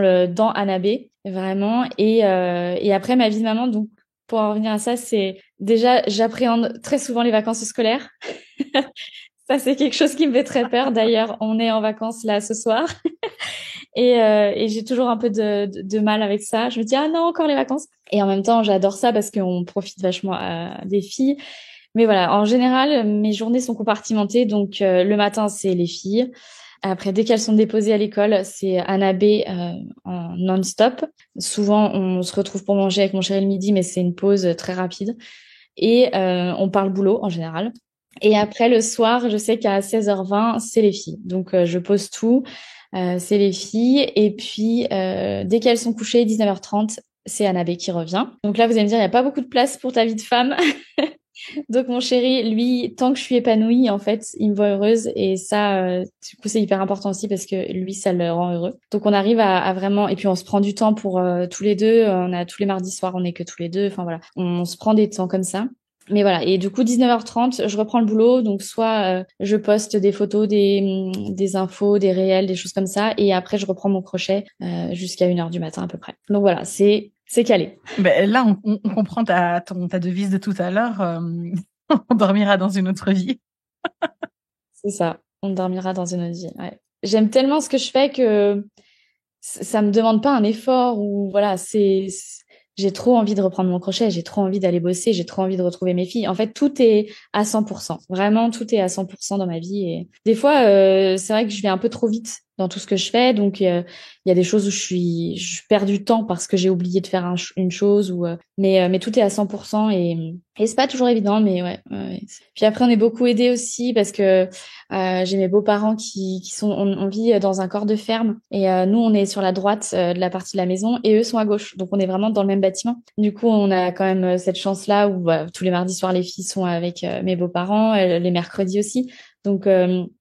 Anabé, vraiment. Et après ma vie de maman, donc pour en revenir à ça, c'est déjà j'appréhende très souvent les vacances scolaires. Ça, c'est quelque chose qui me fait très peur. D'ailleurs, on est en vacances là ce soir. Et j'ai toujours un peu de mal avec ça. Je me dis, ah non, encore les vacances. Et en même temps, j'adore ça parce qu'on profite vachement des filles. Mais voilà, en général, mes journées sont compartimentées. Donc, le matin, c'est les filles. Après, dès qu'elles sont déposées à l'école, c'est Anna B en non-stop. Souvent, on se retrouve pour manger avec mon chéri le midi, mais c'est une pause très rapide. Et on parle boulot en général. Et après, le soir, je sais qu'à 16h20, c'est les filles. Donc, je pose tout. C'est les filles. Et puis, dès qu'elles sont couchées, 19h30, c'est Anna B qui revient. Donc là, vous allez me dire, il n'y a pas beaucoup de place pour ta vie de femme. Donc mon chéri, lui, tant que je suis épanouie, en fait, il me voit heureuse et ça, du coup, c'est hyper important aussi parce que lui, ça le rend heureux. Donc on arrive à vraiment, et puis on se prend du temps pour tous les deux. On a tous les mardis soirs, on est que tous les deux. Enfin voilà, on se prend des temps comme ça. Mais voilà, et du coup 19h30, je reprends le boulot, donc soit je poste des photos, des infos, des réels, des choses comme ça, et après je reprends mon crochet jusqu'à 1h du matin à peu près. Donc voilà, c'est calé. Ben, là, on comprend ta devise de tout à l'heure. On dormira dans une autre vie. C'est ça, on dormira dans une autre vie. Ouais. J'aime tellement ce que je fais que ça me demande pas un effort ou voilà, j'ai trop envie de reprendre mon crochet, j'ai trop envie d'aller bosser, j'ai trop envie de retrouver mes filles. En fait, tout est à 100%. Vraiment, tout est à 100% dans ma vie. Et des fois, c'est vrai que je vais un peu trop vite dans tout ce que je fais. Donc, il y a des choses où je perds du temps parce que j'ai oublié de faire une chose mais tout est à 100% et c'est pas toujours évident, mais ouais, ouais. Puis après, on est beaucoup aidés aussi parce que j'ai mes beaux-parents qui sont, on vit dans un corps de ferme et nous, on est sur la droite de la partie de la maison et eux sont à gauche. Donc, on est vraiment dans le même bâtiment. Du coup, on a quand même cette chance-là où tous les mardis soirs, les filles sont avec mes beaux-parents, les mercredis aussi. Donc,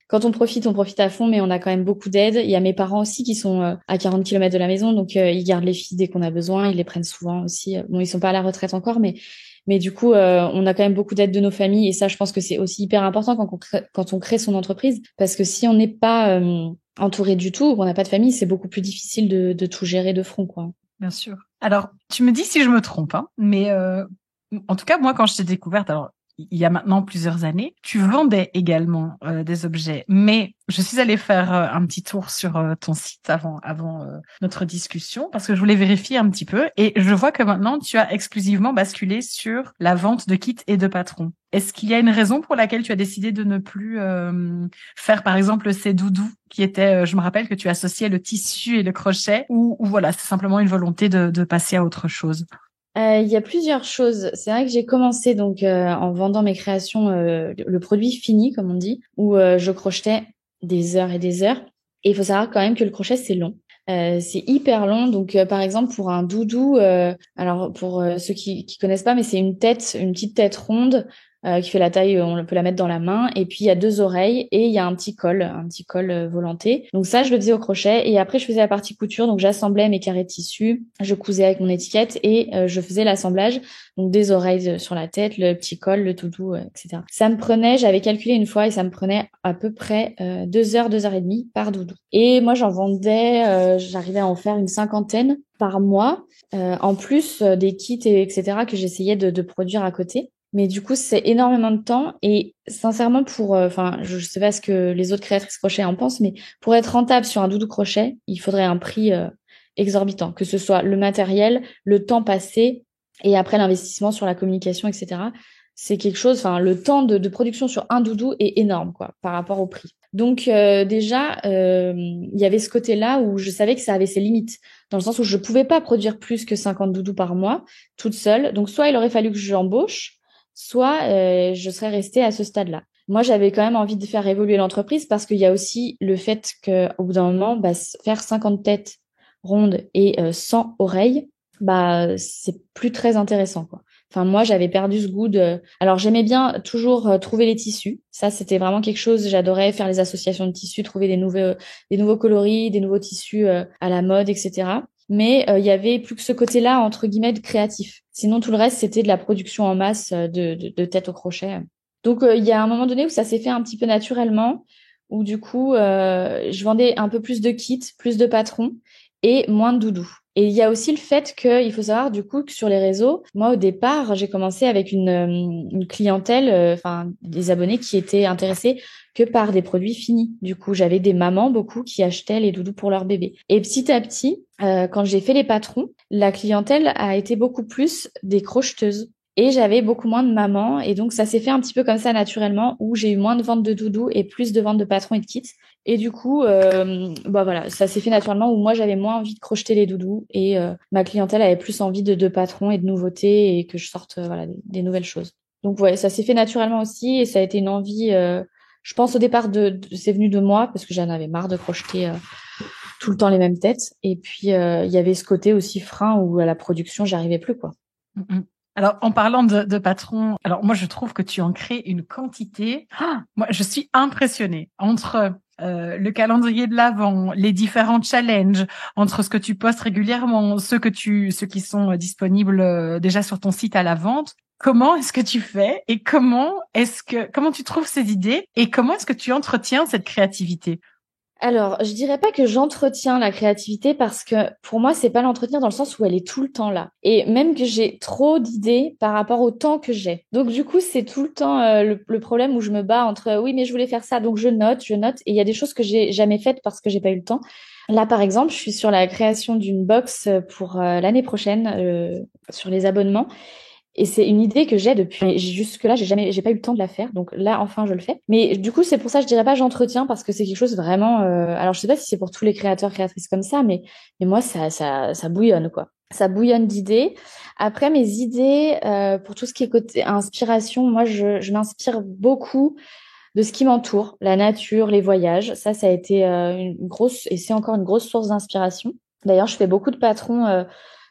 quand on profite à fond, mais on a quand même beaucoup d'aide. Il y a mes parents aussi qui sont à 40 km de la maison, donc ils gardent les filles dès qu'on a besoin. Ils les prennent souvent aussi. Bon, ils sont pas à la retraite encore, mais du coup, on a quand même beaucoup d'aide de nos familles. Et ça, je pense que c'est aussi hyper important quand on crée son entreprise. Parce que si on n'est pas entouré du tout, qu'on n'a pas de famille, c'est beaucoup plus difficile de tout gérer de front, quoi. Bien sûr. Alors, tu me dis si je me trompe, hein, mais en tout cas, moi, quand je t'ai découverte, alors il y a maintenant plusieurs années, tu vendais également des objets, mais je suis allée faire un petit tour sur ton site avant notre discussion parce que je voulais vérifier un petit peu et je vois que maintenant tu as exclusivement basculé sur la vente de kits et de patrons. Est-ce qu'il y a une raison pour laquelle tu as décidé de ne plus faire par exemple ces doudous qui étaient, je me rappelle que tu associais le tissu et le crochet ou voilà, c'est simplement une volonté de passer à autre chose? Il y a plusieurs choses. C'est vrai que j'ai commencé donc en vendant mes créations, le produit fini, comme on dit, où je crochetais des heures et des heures. Et il faut savoir quand même que le crochet, c'est long. C'est hyper long. Donc, par exemple, pour un doudou, alors pour ceux qui connaissent pas, mais c'est une petite tête ronde qui fait la taille, on peut la mettre dans la main. Et puis, il y a deux oreilles et il y a un petit col volanté. Donc ça, je le faisais au crochet. Et après, je faisais la partie couture. Donc, j'assemblais mes carrés de tissu, je cousais avec mon étiquette et je faisais l'assemblage. Donc, des oreilles sur la tête, le petit col, le doudou, etc. Ça me prenait, j'avais calculé une fois et ça me prenait à peu près 2 heures, 2 heures et demie par doudou. Et moi, j'en vendais, j'arrivais à en faire une cinquantaine par mois, en plus des kits, etc., que j'essayais de produire à côté. Mais du coup, c'est énormément de temps et sincèrement, enfin, je sais pas ce que les autres créatrices crochet en pensent, mais pour être rentable sur un doudou crochet, il faudrait un prix exorbitant, que ce soit le matériel, le temps passé et après l'investissement sur la communication, etc. C'est quelque chose, enfin, le temps de production sur un doudou est énorme, quoi, par rapport au prix. Donc déjà, il y avait ce côté-là où je savais que ça avait ses limites, dans le sens où je pouvais pas produire plus que 50 doudous par mois toute seule. Donc soit il aurait fallu que j'embauche, soit je serais restée à ce stade-là. Moi, j'avais quand même envie de faire évoluer l'entreprise parce qu'il y a aussi le fait qu'au bout d'un moment, faire 50 têtes rondes et 100 oreilles, c'est plus très intéressant, quoi. Enfin, moi, j'avais perdu ce goût de... Alors, j'aimais bien toujours trouver les tissus. Ça, c'était vraiment quelque chose. J'adorais faire les associations de tissus, trouver des nouveaux coloris, des nouveaux tissus à la mode, etc. Mais il y avait plus que ce côté-là, entre guillemets, de créatif. Sinon, tout le reste, c'était de la production en masse de têtes au crochet. Donc, il y a un moment donné où ça s'est fait un petit peu naturellement, où du coup, je vendais un peu plus de kits, plus de patrons et moins de doudous. Et il y a aussi le fait qu'il faut savoir du coup que sur les réseaux, moi au départ, j'ai commencé avec une clientèle, enfin des abonnés qui étaient intéressés que par des produits finis. Du coup, j'avais des mamans beaucoup qui achetaient les doudous pour leur bébé. Et petit à petit, quand j'ai fait les patrons, la clientèle a été beaucoup plus des crocheteuses. Et j'avais beaucoup moins de mamans. Et donc, ça s'est fait un petit peu comme ça naturellement, où j'ai eu moins de ventes de doudous et plus de ventes de patrons et de kits. Et du coup, bah voilà, ça s'est fait naturellement, où moi, j'avais moins envie de crocheter les doudous. Et ma clientèle avait plus envie de patrons et de nouveautés et que je sorte voilà, des nouvelles choses. Donc, ouais, ça s'est fait naturellement aussi. Et ça a été une envie, je pense au départ, c'est venu de moi, parce que j'en avais marre de crocheter tout le temps les mêmes têtes. Et puis, il y avait ce côté aussi frein où à la production, j'arrivais plus, quoi. Mhm. Alors, en parlant de patrons, alors moi, je trouve que tu en crées une quantité. Ah, moi, je suis impressionnée entre le calendrier de l'Avent, les différents challenges, entre ce que tu postes régulièrement, ceux qui sont disponibles déjà sur ton site à la vente. Comment est-ce que tu fais et comment tu trouves ces idées et comment est-ce que tu entretiens cette créativité? Alors, je dirais pas que j'entretiens la créativité parce que pour moi, c'est pas l'entretenir dans le sens où elle est tout le temps là. Et même que j'ai trop d'idées par rapport au temps que j'ai. Donc, du coup, c'est tout le temps le problème où je me bats entre oui, mais je voulais faire ça, donc je note. Et il y a des choses que j'ai jamais faites parce que j'ai pas eu le temps. Là, par exemple, je suis sur la création d'une box pour l'année prochaine sur les abonnements. Et c'est une idée que j'ai depuis jusque-là, j'ai pas eu le temps de la faire. Donc là, enfin, je le fais. Mais du coup, c'est pour ça, je dirais pas j'entretiens parce que c'est quelque chose vraiment. Alors, je sais pas si c'est pour tous les créateurs, créatrices comme ça, mais moi, ça bouillonne quoi. Ça bouillonne d'idées. Après, mes idées pour tout ce qui est côté inspiration, moi, je m'inspire beaucoup de ce qui m'entoure, la nature, les voyages. Ça a été une grosse et c'est encore une grosse source d'inspiration. D'ailleurs, je fais beaucoup de patrons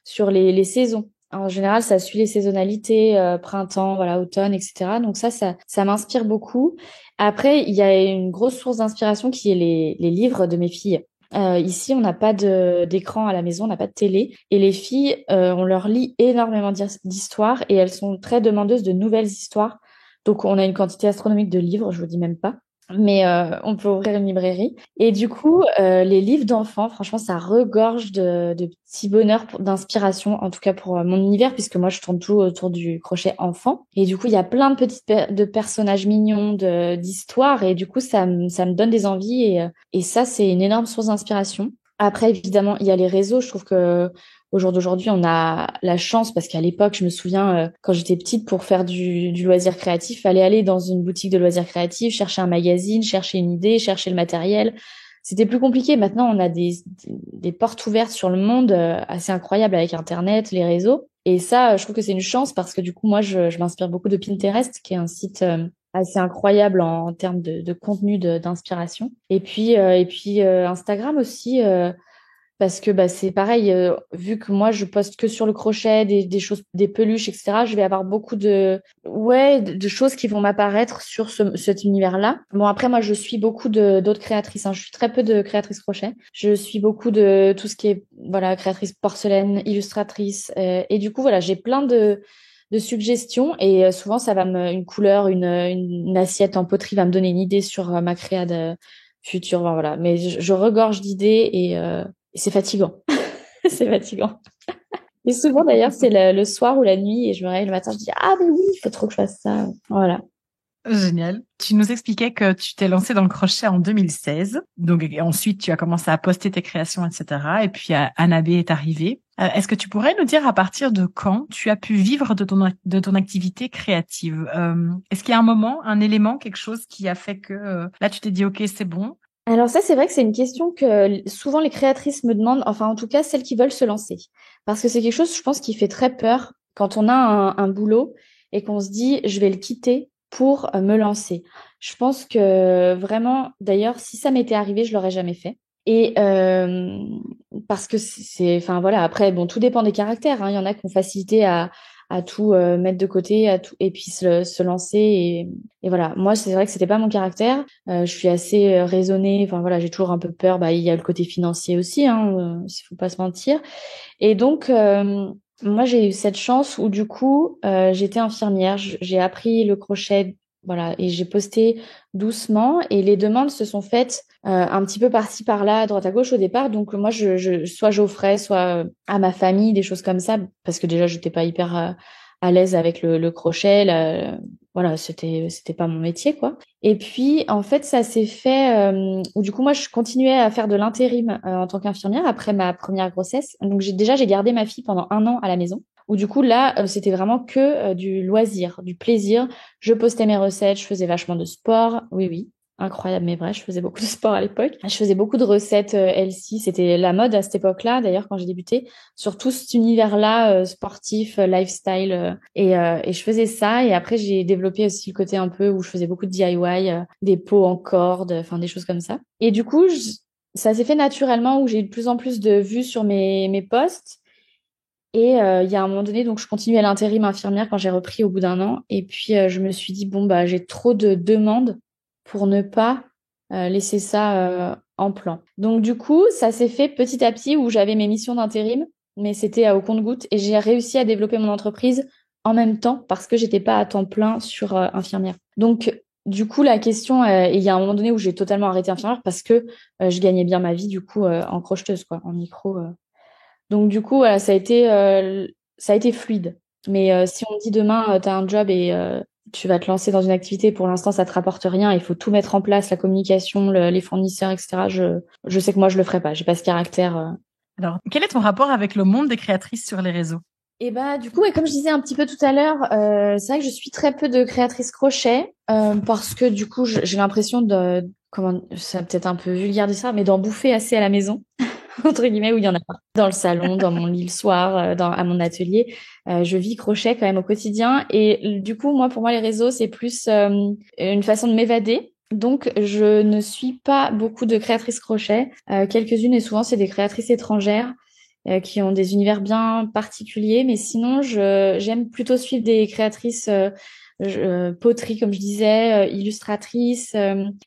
sur les saisons. En général, ça suit les saisonnalités, printemps, voilà, automne, etc. Donc ça m'inspire beaucoup. Après, il y a une grosse source d'inspiration qui est les livres de mes filles. Ici, on n'a pas d'écran à la maison, on n'a pas de télé. Et les filles, on leur lit énormément d'histoires et elles sont très demandeuses de nouvelles histoires. Donc, on a une quantité astronomique de livres, je vous dis même pas. Mais on peut ouvrir une librairie. Et du coup, les livres d'enfants, franchement, ça regorge de petits bonheurs d'inspiration, en tout cas pour mon univers, puisque moi, je tourne tout autour du crochet enfant. Et du coup, il y a plein de de personnages mignons, d'histoires. Et du coup, ça me donne des envies. Et ça, c'est une énorme source d'inspiration. Après, évidemment, il y a les réseaux. Je trouve que au jour d'aujourd'hui, on a la chance parce qu'à l'époque, je me souviens, quand j'étais petite, pour faire du loisir créatif, fallait aller dans une boutique de loisirs créatifs, chercher un magazine, chercher une idée, chercher le matériel. C'était plus compliqué. Maintenant, on a des portes ouvertes sur le monde assez incroyables avec Internet, les réseaux. Et ça, je trouve que c'est une chance parce que du coup, moi, je m'inspire beaucoup de Pinterest, qui est un site assez incroyable en termes de contenu, d'inspiration. Et puis Instagram aussi. Parce que bah, c'est pareil, vu que moi je poste que sur le crochet, des choses, des peluches, etc., je vais avoir beaucoup de choses qui vont m'apparaître sur cet univers-là. Bon, après, moi je suis beaucoup d'autres créatrices, hein. Je suis très peu de créatrices crochet. Je suis beaucoup de tout ce qui est, voilà, créatrice porcelaine, illustratrice. Et du coup, voilà, j'ai plein de suggestions et souvent ça va une couleur, une assiette en poterie va me donner une idée sur ma créa future. Enfin, voilà. Mais je regorge d'idées et c'est fatigant. C'est fatigant. Et souvent, d'ailleurs, c'est le soir ou la nuit et je me réveille le matin, je dis, ah, mais oui, il faut trop que je fasse ça. Voilà. Génial. Tu nous expliquais que tu t'es lancé dans le crochet en 2016. Donc, et ensuite, tu as commencé à poster tes créations, etc. Et puis, Anabé est arrivée. Est-ce que tu pourrais nous dire à partir de quand tu as pu vivre de ton activité créative? Est-ce qu'il y a un moment, un élément, quelque chose qui a fait que là, tu t'es dit, OK, c'est bon. Alors ça, c'est vrai que c'est une question que souvent les créatrices me demandent, enfin en tout cas celles qui veulent se lancer. Parce que c'est quelque chose, je pense, qui fait très peur quand on a un boulot et qu'on se dit, je vais le quitter pour me lancer. Je pense que vraiment, d'ailleurs, si ça m'était arrivé, je l'aurais jamais fait. Et parce que enfin voilà, après, bon, tout dépend des caractères, hein. Il y en a qui ont facilité à tout mettre de côté, à tout, et puis se lancer. Et voilà, moi, c'est vrai que c'était pas mon caractère. Je suis assez raisonnée. Enfin voilà, j'ai toujours un peu peur. Bah, il y a le côté financier aussi, hein, faut pas se mentir. Et donc, moi, j'ai eu cette chance où du coup, j'étais infirmière. J'ai appris le crochet, voilà, et j'ai posté doucement. Et les demandes se sont faites un petit peu par-ci, par-là, à droite, à gauche au départ. Donc moi, soit j'offrais, soit à ma famille, des choses comme ça, parce que déjà, j'étais pas hyper à l'aise avec le crochet. Voilà, c'était pas mon métier, quoi. Et puis, en fait, ça s'est fait où du coup, moi, je continuais à faire de l'intérim en tant qu'infirmière après ma première grossesse. Donc, j'ai gardé ma fille pendant un an à la maison où du coup là, c'était vraiment que du loisir, du plaisir. Je postais mes recettes, je faisais vachement de sport. Oui, oui. Incroyable, mais vrai, je faisais beaucoup de sport à l'époque. Je faisais beaucoup de recettes healthy. C'était la mode à cette époque-là, d'ailleurs, quand j'ai débuté, sur tout cet univers-là, sportif, lifestyle. Et je faisais ça. Et après, j'ai développé aussi le côté un peu où je faisais beaucoup de DIY, des pots en corde, enfin des choses comme ça. Et du coup, ça s'est fait naturellement, où j'ai eu de plus en plus de vues sur mes posts. Et il y a un moment donné, donc je continuais à l'intérim infirmière quand j'ai repris au bout d'un an. Et puis je me suis dit, bon, bah, j'ai trop de demandes pour ne pas laisser ça en plan. Donc du coup, ça s'est fait petit à petit où j'avais mes missions d'intérim, mais c'était au compte-gouttes. Et j'ai réussi à développer mon entreprise en même temps parce que j'étais pas à temps plein sur infirmière. Donc du coup, la question, et il y a un moment donné où j'ai totalement arrêté infirmière parce que je gagnais bien ma vie du coup en crocheteuse, quoi, en micro. Donc du coup, voilà, ça a été fluide. Mais si on me dit demain, tu as un job et tu vas te lancer dans une activité, pour l'instant, ça te rapporte rien, il faut tout mettre en place, la communication, les fournisseurs, etc. Je sais que moi, je le ferai pas. J'ai pas ce caractère. Alors, quel est ton rapport avec le monde des créatrices sur les réseaux? Et bah du coup, et comme je disais un petit peu tout à l'heure, c'est vrai que je suis très peu de créatrices crochet parce que du coup, j'ai l'impression comment, c'est peut-être un peu vulgaire de ça, mais d'en bouffer assez à la maison. Entre guillemets, où il y en a pas. Dans le salon, dans mon lit le soir, à mon atelier. Je vis crochet quand même au quotidien. Et du coup, moi, pour moi, les réseaux, c'est plus une façon de m'évader. Donc, je ne suis pas beaucoup de créatrices crochet. Quelques-unes, et souvent, c'est des créatrices étrangères qui ont des univers bien particuliers. Mais sinon, j'aime plutôt suivre des créatrices poterie, comme je disais, illustratrice.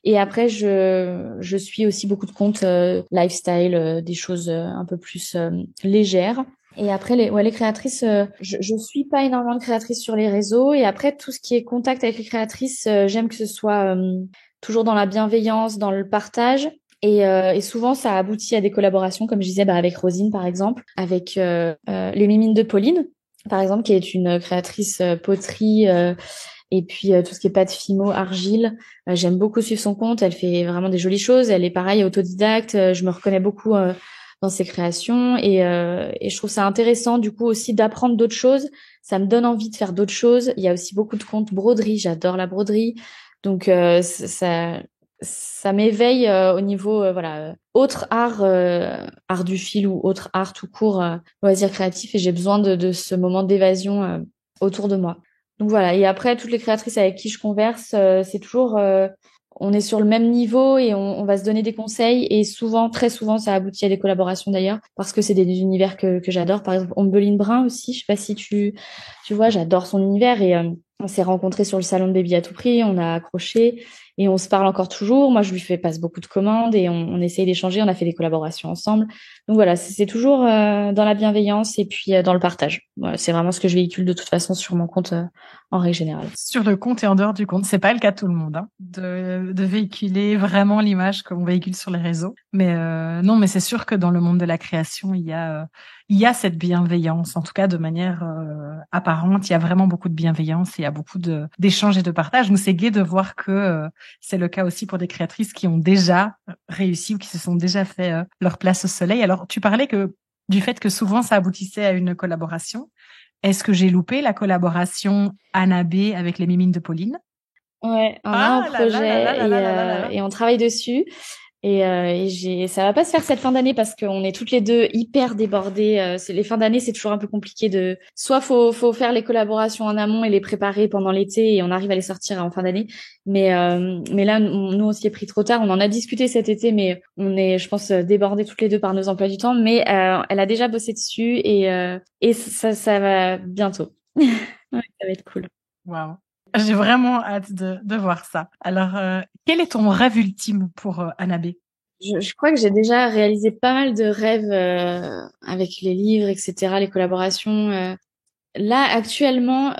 Et après, je suis aussi beaucoup de comptes lifestyle, des choses un peu plus légères. Et après, les créatrices, je suis pas énormément de créatrices sur les réseaux. Et après, tout ce qui est contact avec les créatrices, j'aime que ce soit toujours dans la bienveillance, dans le partage. Et souvent, ça aboutit à des collaborations, comme je disais, bah, avec Rosine, par exemple, avec les Mimines de Pauline, par exemple, qui est une créatrice poterie, et puis tout ce qui est pâte fimo, argile. J'aime beaucoup suivre son compte. Elle fait vraiment des jolies choses. Elle est pareil, autodidacte. Je me reconnais beaucoup dans ses créations. Et je trouve ça intéressant, du coup, aussi d'apprendre d'autres choses. Ça me donne envie de faire d'autres choses. Il y a aussi beaucoup de comptes broderie. J'adore la broderie. Donc, ça m'éveille au niveau, voilà, autre art, art du fil ou autre art tout court, loisir créatif. Et j'ai besoin de ce moment d'évasion autour de moi. Donc voilà, et après, toutes les créatrices avec qui je converse, c'est toujours, on est sur le même niveau et on va se donner des conseils. Et souvent, très souvent, ça aboutit à des collaborations d'ailleurs, parce que c'est des univers que j'adore. Par exemple, Ombeline Brun aussi, je sais pas si tu vois, j'adore son univers. Et on s'est rencontrés sur le salon de Baby à tout prix, on a accroché et on se parle encore toujours. Moi, je lui fais passe beaucoup de commandes et on essaye d'échanger, on a fait des collaborations ensemble. Donc voilà, c'est toujours dans la bienveillance et puis dans le partage. Voilà, c'est vraiment ce que je véhicule de toute façon sur mon compte en règle générale. Sur le compte et en dehors du compte, c'est pas le cas de tout le monde, hein, de véhiculer vraiment l'image qu'on véhicule sur les réseaux. Mais non, mais c'est sûr que dans le monde de la création, il y a cette bienveillance, en tout cas de manière apparente. Il y a vraiment beaucoup de bienveillance, il y a beaucoup d'échanges et de partage. Nous, c'est gai de voir que c'est le cas aussi pour des créatrices qui ont déjà réussi ou qui se sont déjà fait leur place au soleil. Alors, tu parlais du fait que souvent ça aboutissait à une collaboration. Est-ce que j'ai loupé la collaboration Anna B avec les Mimines de Pauline? Ouais, on a un Ah là là là là projet là là là là là. et on travaille dessus. Ça va pas se faire cette fin d'année parce qu'on est toutes les deux hyper débordées. Les fins d'année, c'est toujours un peu compliqué soit faut faire les collaborations en amont et les préparer pendant l'été et on arrive à les sortir en fin d'année. Mais là, nous, on s'y est pris trop tard. On en a discuté cet été, mais on est, je pense, débordées toutes les deux par nos emplois du temps. Mais elle a déjà bossé dessus et ça va bientôt. Ouais, ça va être cool. Waouh. J'ai vraiment hâte de voir ça. Alors, quel est ton rêve ultime pour Anna B? Je crois que j'ai déjà réalisé pas mal de rêves avec les livres, etc., les collaborations. Là, actuellement,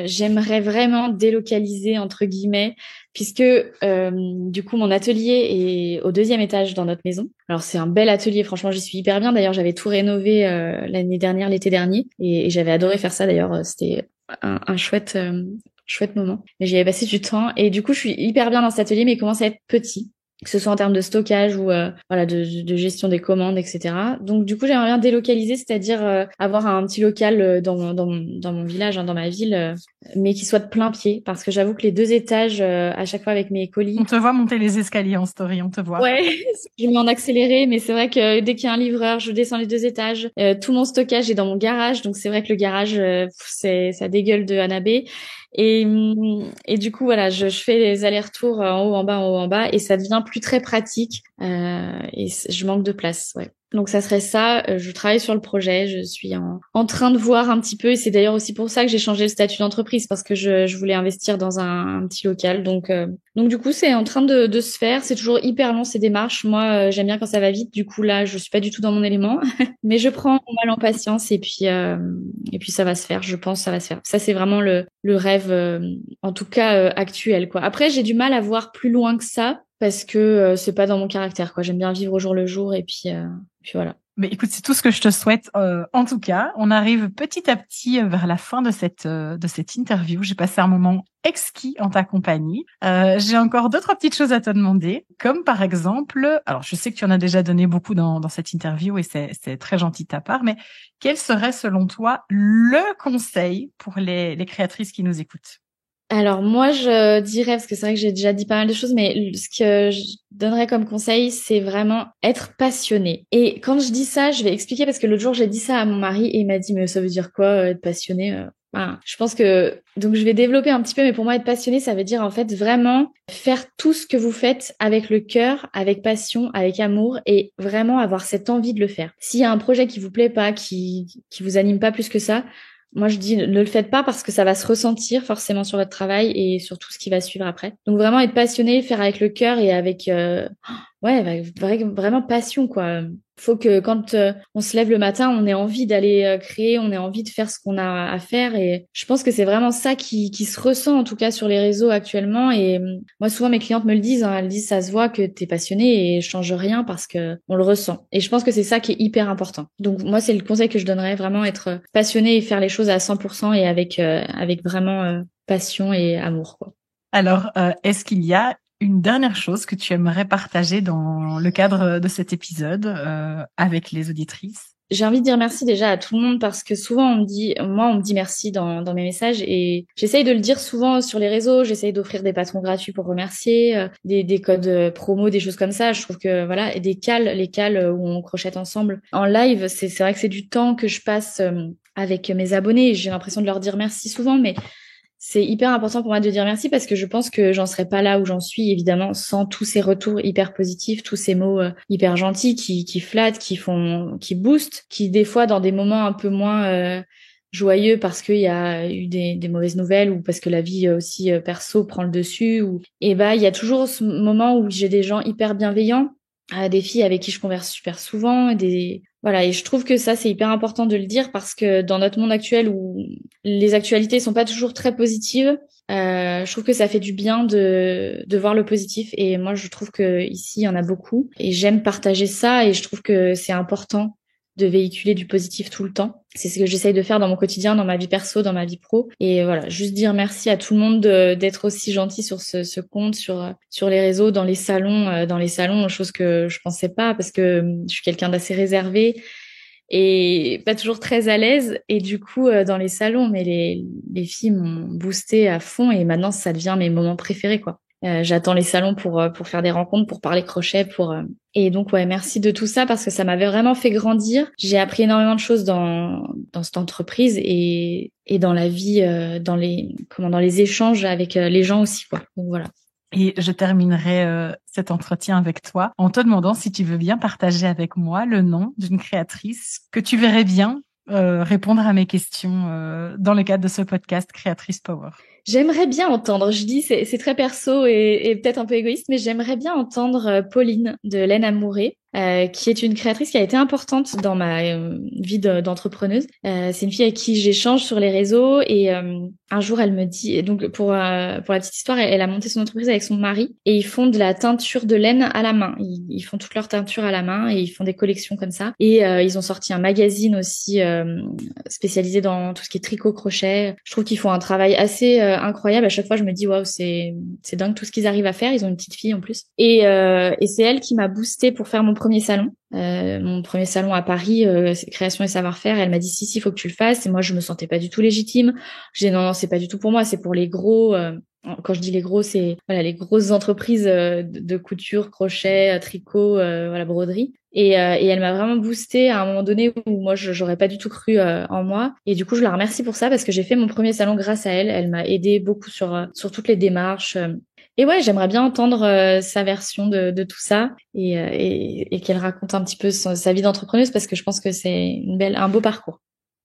j'aimerais vraiment délocaliser, entre guillemets, puisque du coup, mon atelier est au deuxième étage dans notre maison. Alors, c'est un bel atelier, franchement, j'y suis hyper bien. D'ailleurs, j'avais tout rénové l'année dernière, l'été dernier, et j'avais adoré faire ça. D'ailleurs, c'était un chouette moment. Mais j'y avais passé du temps, et du coup, je suis hyper bien dans cet atelier, mais il commence à être petit. que ce soit en termes de stockage ou voilà de gestion des commandes, etc. Donc du coup, j'aimerais bien délocaliser, c'est-à-dire avoir un petit local dans mon village, hein, dans ma ville, mais qui soit de plein pied, parce que j'avoue que les 2 étages, à chaque fois avec mes On colis. te voit monter les escaliers en story, on te voit. Ouais, je mets en accéléré, mais c'est vrai que dès qu'il y a un livreur, je descends les 2 étages. Tout mon stockage est dans mon garage, donc c'est vrai que le garage, ça dégueule de Anabé. Et du coup, voilà, je fais les allers-retours en haut, en bas, en haut, en bas, et ça devient plus très pratique. Je manque de place, ouais. Donc ça serait ça. Je travaille sur le projet. Je suis en train de voir un petit peu, et c'est d'ailleurs aussi pour ça que j'ai changé le statut d'entreprise parce que je voulais investir dans un petit local. Donc du coup, c'est en train de se faire. C'est toujours hyper long ces démarches. Moi, j'aime bien quand ça va vite. Du coup là, je suis pas du tout dans mon élément, mais je prends mon mal en patience et puis ça va se faire. Je pense que ça va se faire. Ça c'est vraiment le rêve, en tout cas actuel quoi. Après, j'ai du mal à voir plus loin que ça parce que c'est pas dans mon caractère quoi. J'aime bien vivre au jour le jour et puis voilà. Mais écoute, c'est tout ce que je te souhaite. En tout cas, on arrive petit à petit vers la fin de cette interview. J'ai passé un moment exquis en ta compagnie. J'ai encore 2, 3 petites choses à te demander, comme par exemple, alors je sais que tu en as déjà donné beaucoup dans cette interview et c'est très gentil de ta part, mais quel serait selon toi le conseil pour les créatrices qui nous écoutent? Alors moi je dirais, parce que c'est vrai que j'ai déjà dit pas mal de choses, mais ce que je donnerais comme conseil, c'est vraiment être passionné. Et quand je dis ça, je vais expliquer parce que l'autre jour j'ai dit ça à mon mari et il m'a dit mais ça veut dire quoi être passionné Voilà. Je pense que donc je vais développer un petit peu, mais pour moi être passionné, ça veut dire en fait vraiment faire tout ce que vous faites avec le cœur, avec passion, avec amour et vraiment avoir cette envie de le faire. S'il y a un projet qui vous plaît pas, qui vous anime pas plus que ça, moi, je dis ne le faites pas parce que ça va se ressentir forcément sur votre travail et sur tout ce qui va suivre après. Donc vraiment être passionné, faire avec le cœur et avec ouais, vraiment passion quoi. Faut que quand on se lève le matin, on ait envie d'aller créer, on ait envie de faire ce qu'on a à faire et je pense que c'est vraiment ça qui se ressent en tout cas sur les réseaux actuellement et moi souvent mes clientes me le disent, hein, elles disent ça se voit que t'es passionné et je change rien parce que on le ressent et je pense que c'est ça qui est hyper important. Donc moi c'est le conseil que je donnerais, vraiment être passionné et faire les choses à 100% et avec vraiment passion et amour quoi. Alors, est-ce qu'il y a une dernière chose que tu aimerais partager dans le cadre de cet épisode avec les auditrices? J'ai envie de dire merci déjà à tout le monde parce que souvent on me dit merci dans mes messages et j'essaye de le dire souvent sur les réseaux, j'essaye d'offrir des patrons gratuits pour remercier, des codes promo, des choses comme ça. Je trouve que voilà, et les cales où on crochette ensemble en live, c'est vrai que c'est du temps que je passe avec mes abonnés et j'ai l'impression de leur dire merci souvent, mais c'est hyper important pour moi de dire merci parce que je pense que j'en serais pas là où j'en suis, évidemment, sans tous ces retours hyper positifs, tous ces mots hyper gentils qui flattent, qui boostent, qui des fois, dans des moments un peu moins joyeux parce qu'il y a eu des mauvaises nouvelles ou parce que la vie aussi perso prend le dessus, et bah, il y a toujours ce moment où j'ai des gens hyper bienveillants, des filles avec qui je converse super souvent, voilà, et je trouve que ça, c'est hyper important de le dire parce que dans notre monde actuel où les actualités sont pas toujours très positives, je trouve que ça fait du bien de voir le positif. Et moi, je trouve que ici, il y en a beaucoup. Et j'aime partager ça et je trouve que c'est important de véhiculer du positif tout le temps. C'est ce que j'essaye de faire dans mon quotidien, dans ma vie perso, dans ma vie pro. Et voilà, juste dire merci à tout le monde d'être aussi gentil sur ce compte, sur les réseaux, dans les salons, chose que je pensais pas parce que je suis quelqu'un d'assez réservé et pas toujours très à l'aise. Et du coup, dans les salons, mais les filles m'ont boosté à fond et maintenant, ça devient mes moments préférés, quoi. J'attends les salons pour faire des rencontres, pour parler crochet, et donc ouais, merci de tout ça parce que ça m'avait vraiment fait grandir. J'ai appris énormément de choses dans cette entreprise et dans la vie, dans les échanges avec les gens aussi, quoi. Donc voilà. Et je terminerai cet entretien avec toi en te demandant si tu veux bien partager avec moi le nom d'une créatrice que tu verrais bien répondre à mes questions dans le cadre de ce podcast Créatrice Power. J'aimerais bien entendre, je dis c'est très perso et peut-être un peu égoïste, mais j'aimerais bien entendre Pauline de Laine Amourée, qui est une créatrice qui a été importante dans ma vie d'entrepreneuse. C'est une fille avec qui j'échange sur les réseaux et un jour elle me dit, donc pour la petite histoire, elle a monté son entreprise avec son mari et ils font de la teinture de laine à la main. Ils font toute leur teinture à la main et ils font des collections comme ça. Et ils ont sorti un magazine aussi spécialisé dans tout ce qui est tricot crochet. Je trouve qu'ils font un travail assez incroyable. À chaque fois, je me dis waouh, c'est dingue tout ce qu'ils arrivent à faire. Ils ont une petite fille en plus. Et c'est elle qui m'a boostée pour faire mon premier salon. Mon premier salon à Paris, création et savoir-faire. Elle m'a dit si, faut que tu le fasses. Et moi, je me sentais pas du tout légitime. J'ai dit non, c'est pas du tout pour moi. C'est pour les gros. Quand je dis les gros, c'est voilà les grosses entreprises de couture, crochet, tricot, voilà broderie. Et elle m'a vraiment boostée à un moment donné où moi j'aurais pas du tout cru en moi. Et du coup, je la remercie pour ça parce que j'ai fait mon premier salon grâce à elle. Elle m'a aidée beaucoup sur toutes les démarches. Et ouais, j'aimerais bien entendre sa version de tout ça et qu'elle raconte un petit peu sa vie d'entrepreneuse parce que je pense que c'est un beau parcours.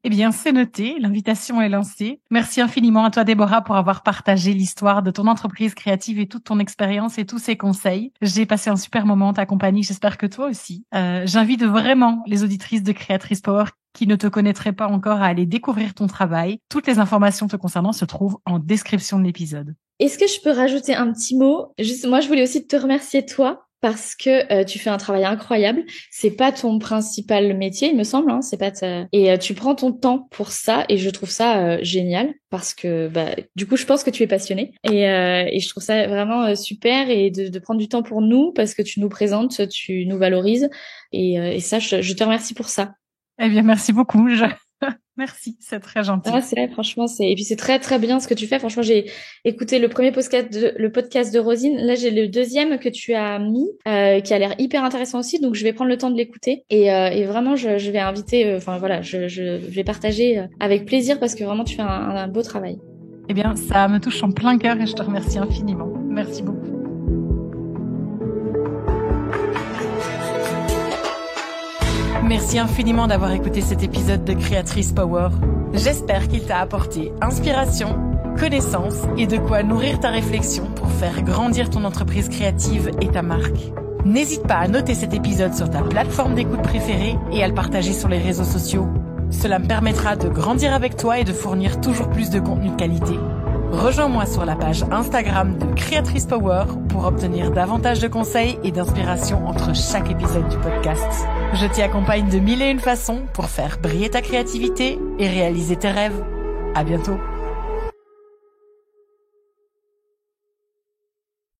Eh bien, c'est noté. L'invitation est lancée. Merci infiniment à toi, Déborah, pour avoir partagé l'histoire de ton entreprise créative et toute ton expérience et tous ces conseils. J'ai passé un super moment en ta compagnie. J'espère que toi aussi. J'invite vraiment les auditrices de Créatrice Power qui ne te connaîtraient pas encore à aller découvrir ton travail. Toutes les informations te concernant se trouvent en description de l'épisode. Est-ce que je peux rajouter un petit mot? Juste, moi, je voulais aussi te remercier toi. Parce que tu fais un travail incroyable. C'est pas ton principal métier, il me semble. Hein, c'est pas et tu prends ton temps pour ça et je trouve ça génial parce que du coup je pense que tu es passionné et je trouve ça vraiment super et de prendre du temps pour nous parce que tu nous présentes, tu nous valorises et ça je te remercie pour ça. Eh bien merci beaucoup. Merci, c'est très gentil. Ah, franchement, et puis c'est très très bien ce que tu fais. Franchement, j'ai écouté le premier podcast de Rosine. Là, j'ai le deuxième que tu as mis, qui a l'air hyper intéressant aussi. Donc, je vais prendre le temps de l'écouter et vraiment, je vais inviter. Enfin voilà, je vais partager avec plaisir parce que vraiment, tu fais un beau travail. Eh bien, ça me touche en plein cœur et je te remercie infiniment. Merci beaucoup. Merci infiniment d'avoir écouté cet épisode de Créatrice Power. J'espère qu'il t'a apporté inspiration, connaissance et de quoi nourrir ta réflexion pour faire grandir ton entreprise créative et ta marque. N'hésite pas à noter cet épisode sur ta plateforme d'écoute préférée et à le partager sur les réseaux sociaux. Cela me permettra de grandir avec toi et de fournir toujours plus de contenu de qualité. Rejoins-moi sur la page Instagram de Créatrice Power pour obtenir davantage de conseils et d'inspiration entre chaque épisode du podcast. Je t'y accompagne de 1001 façons pour faire briller ta créativité et réaliser tes rêves. À bientôt.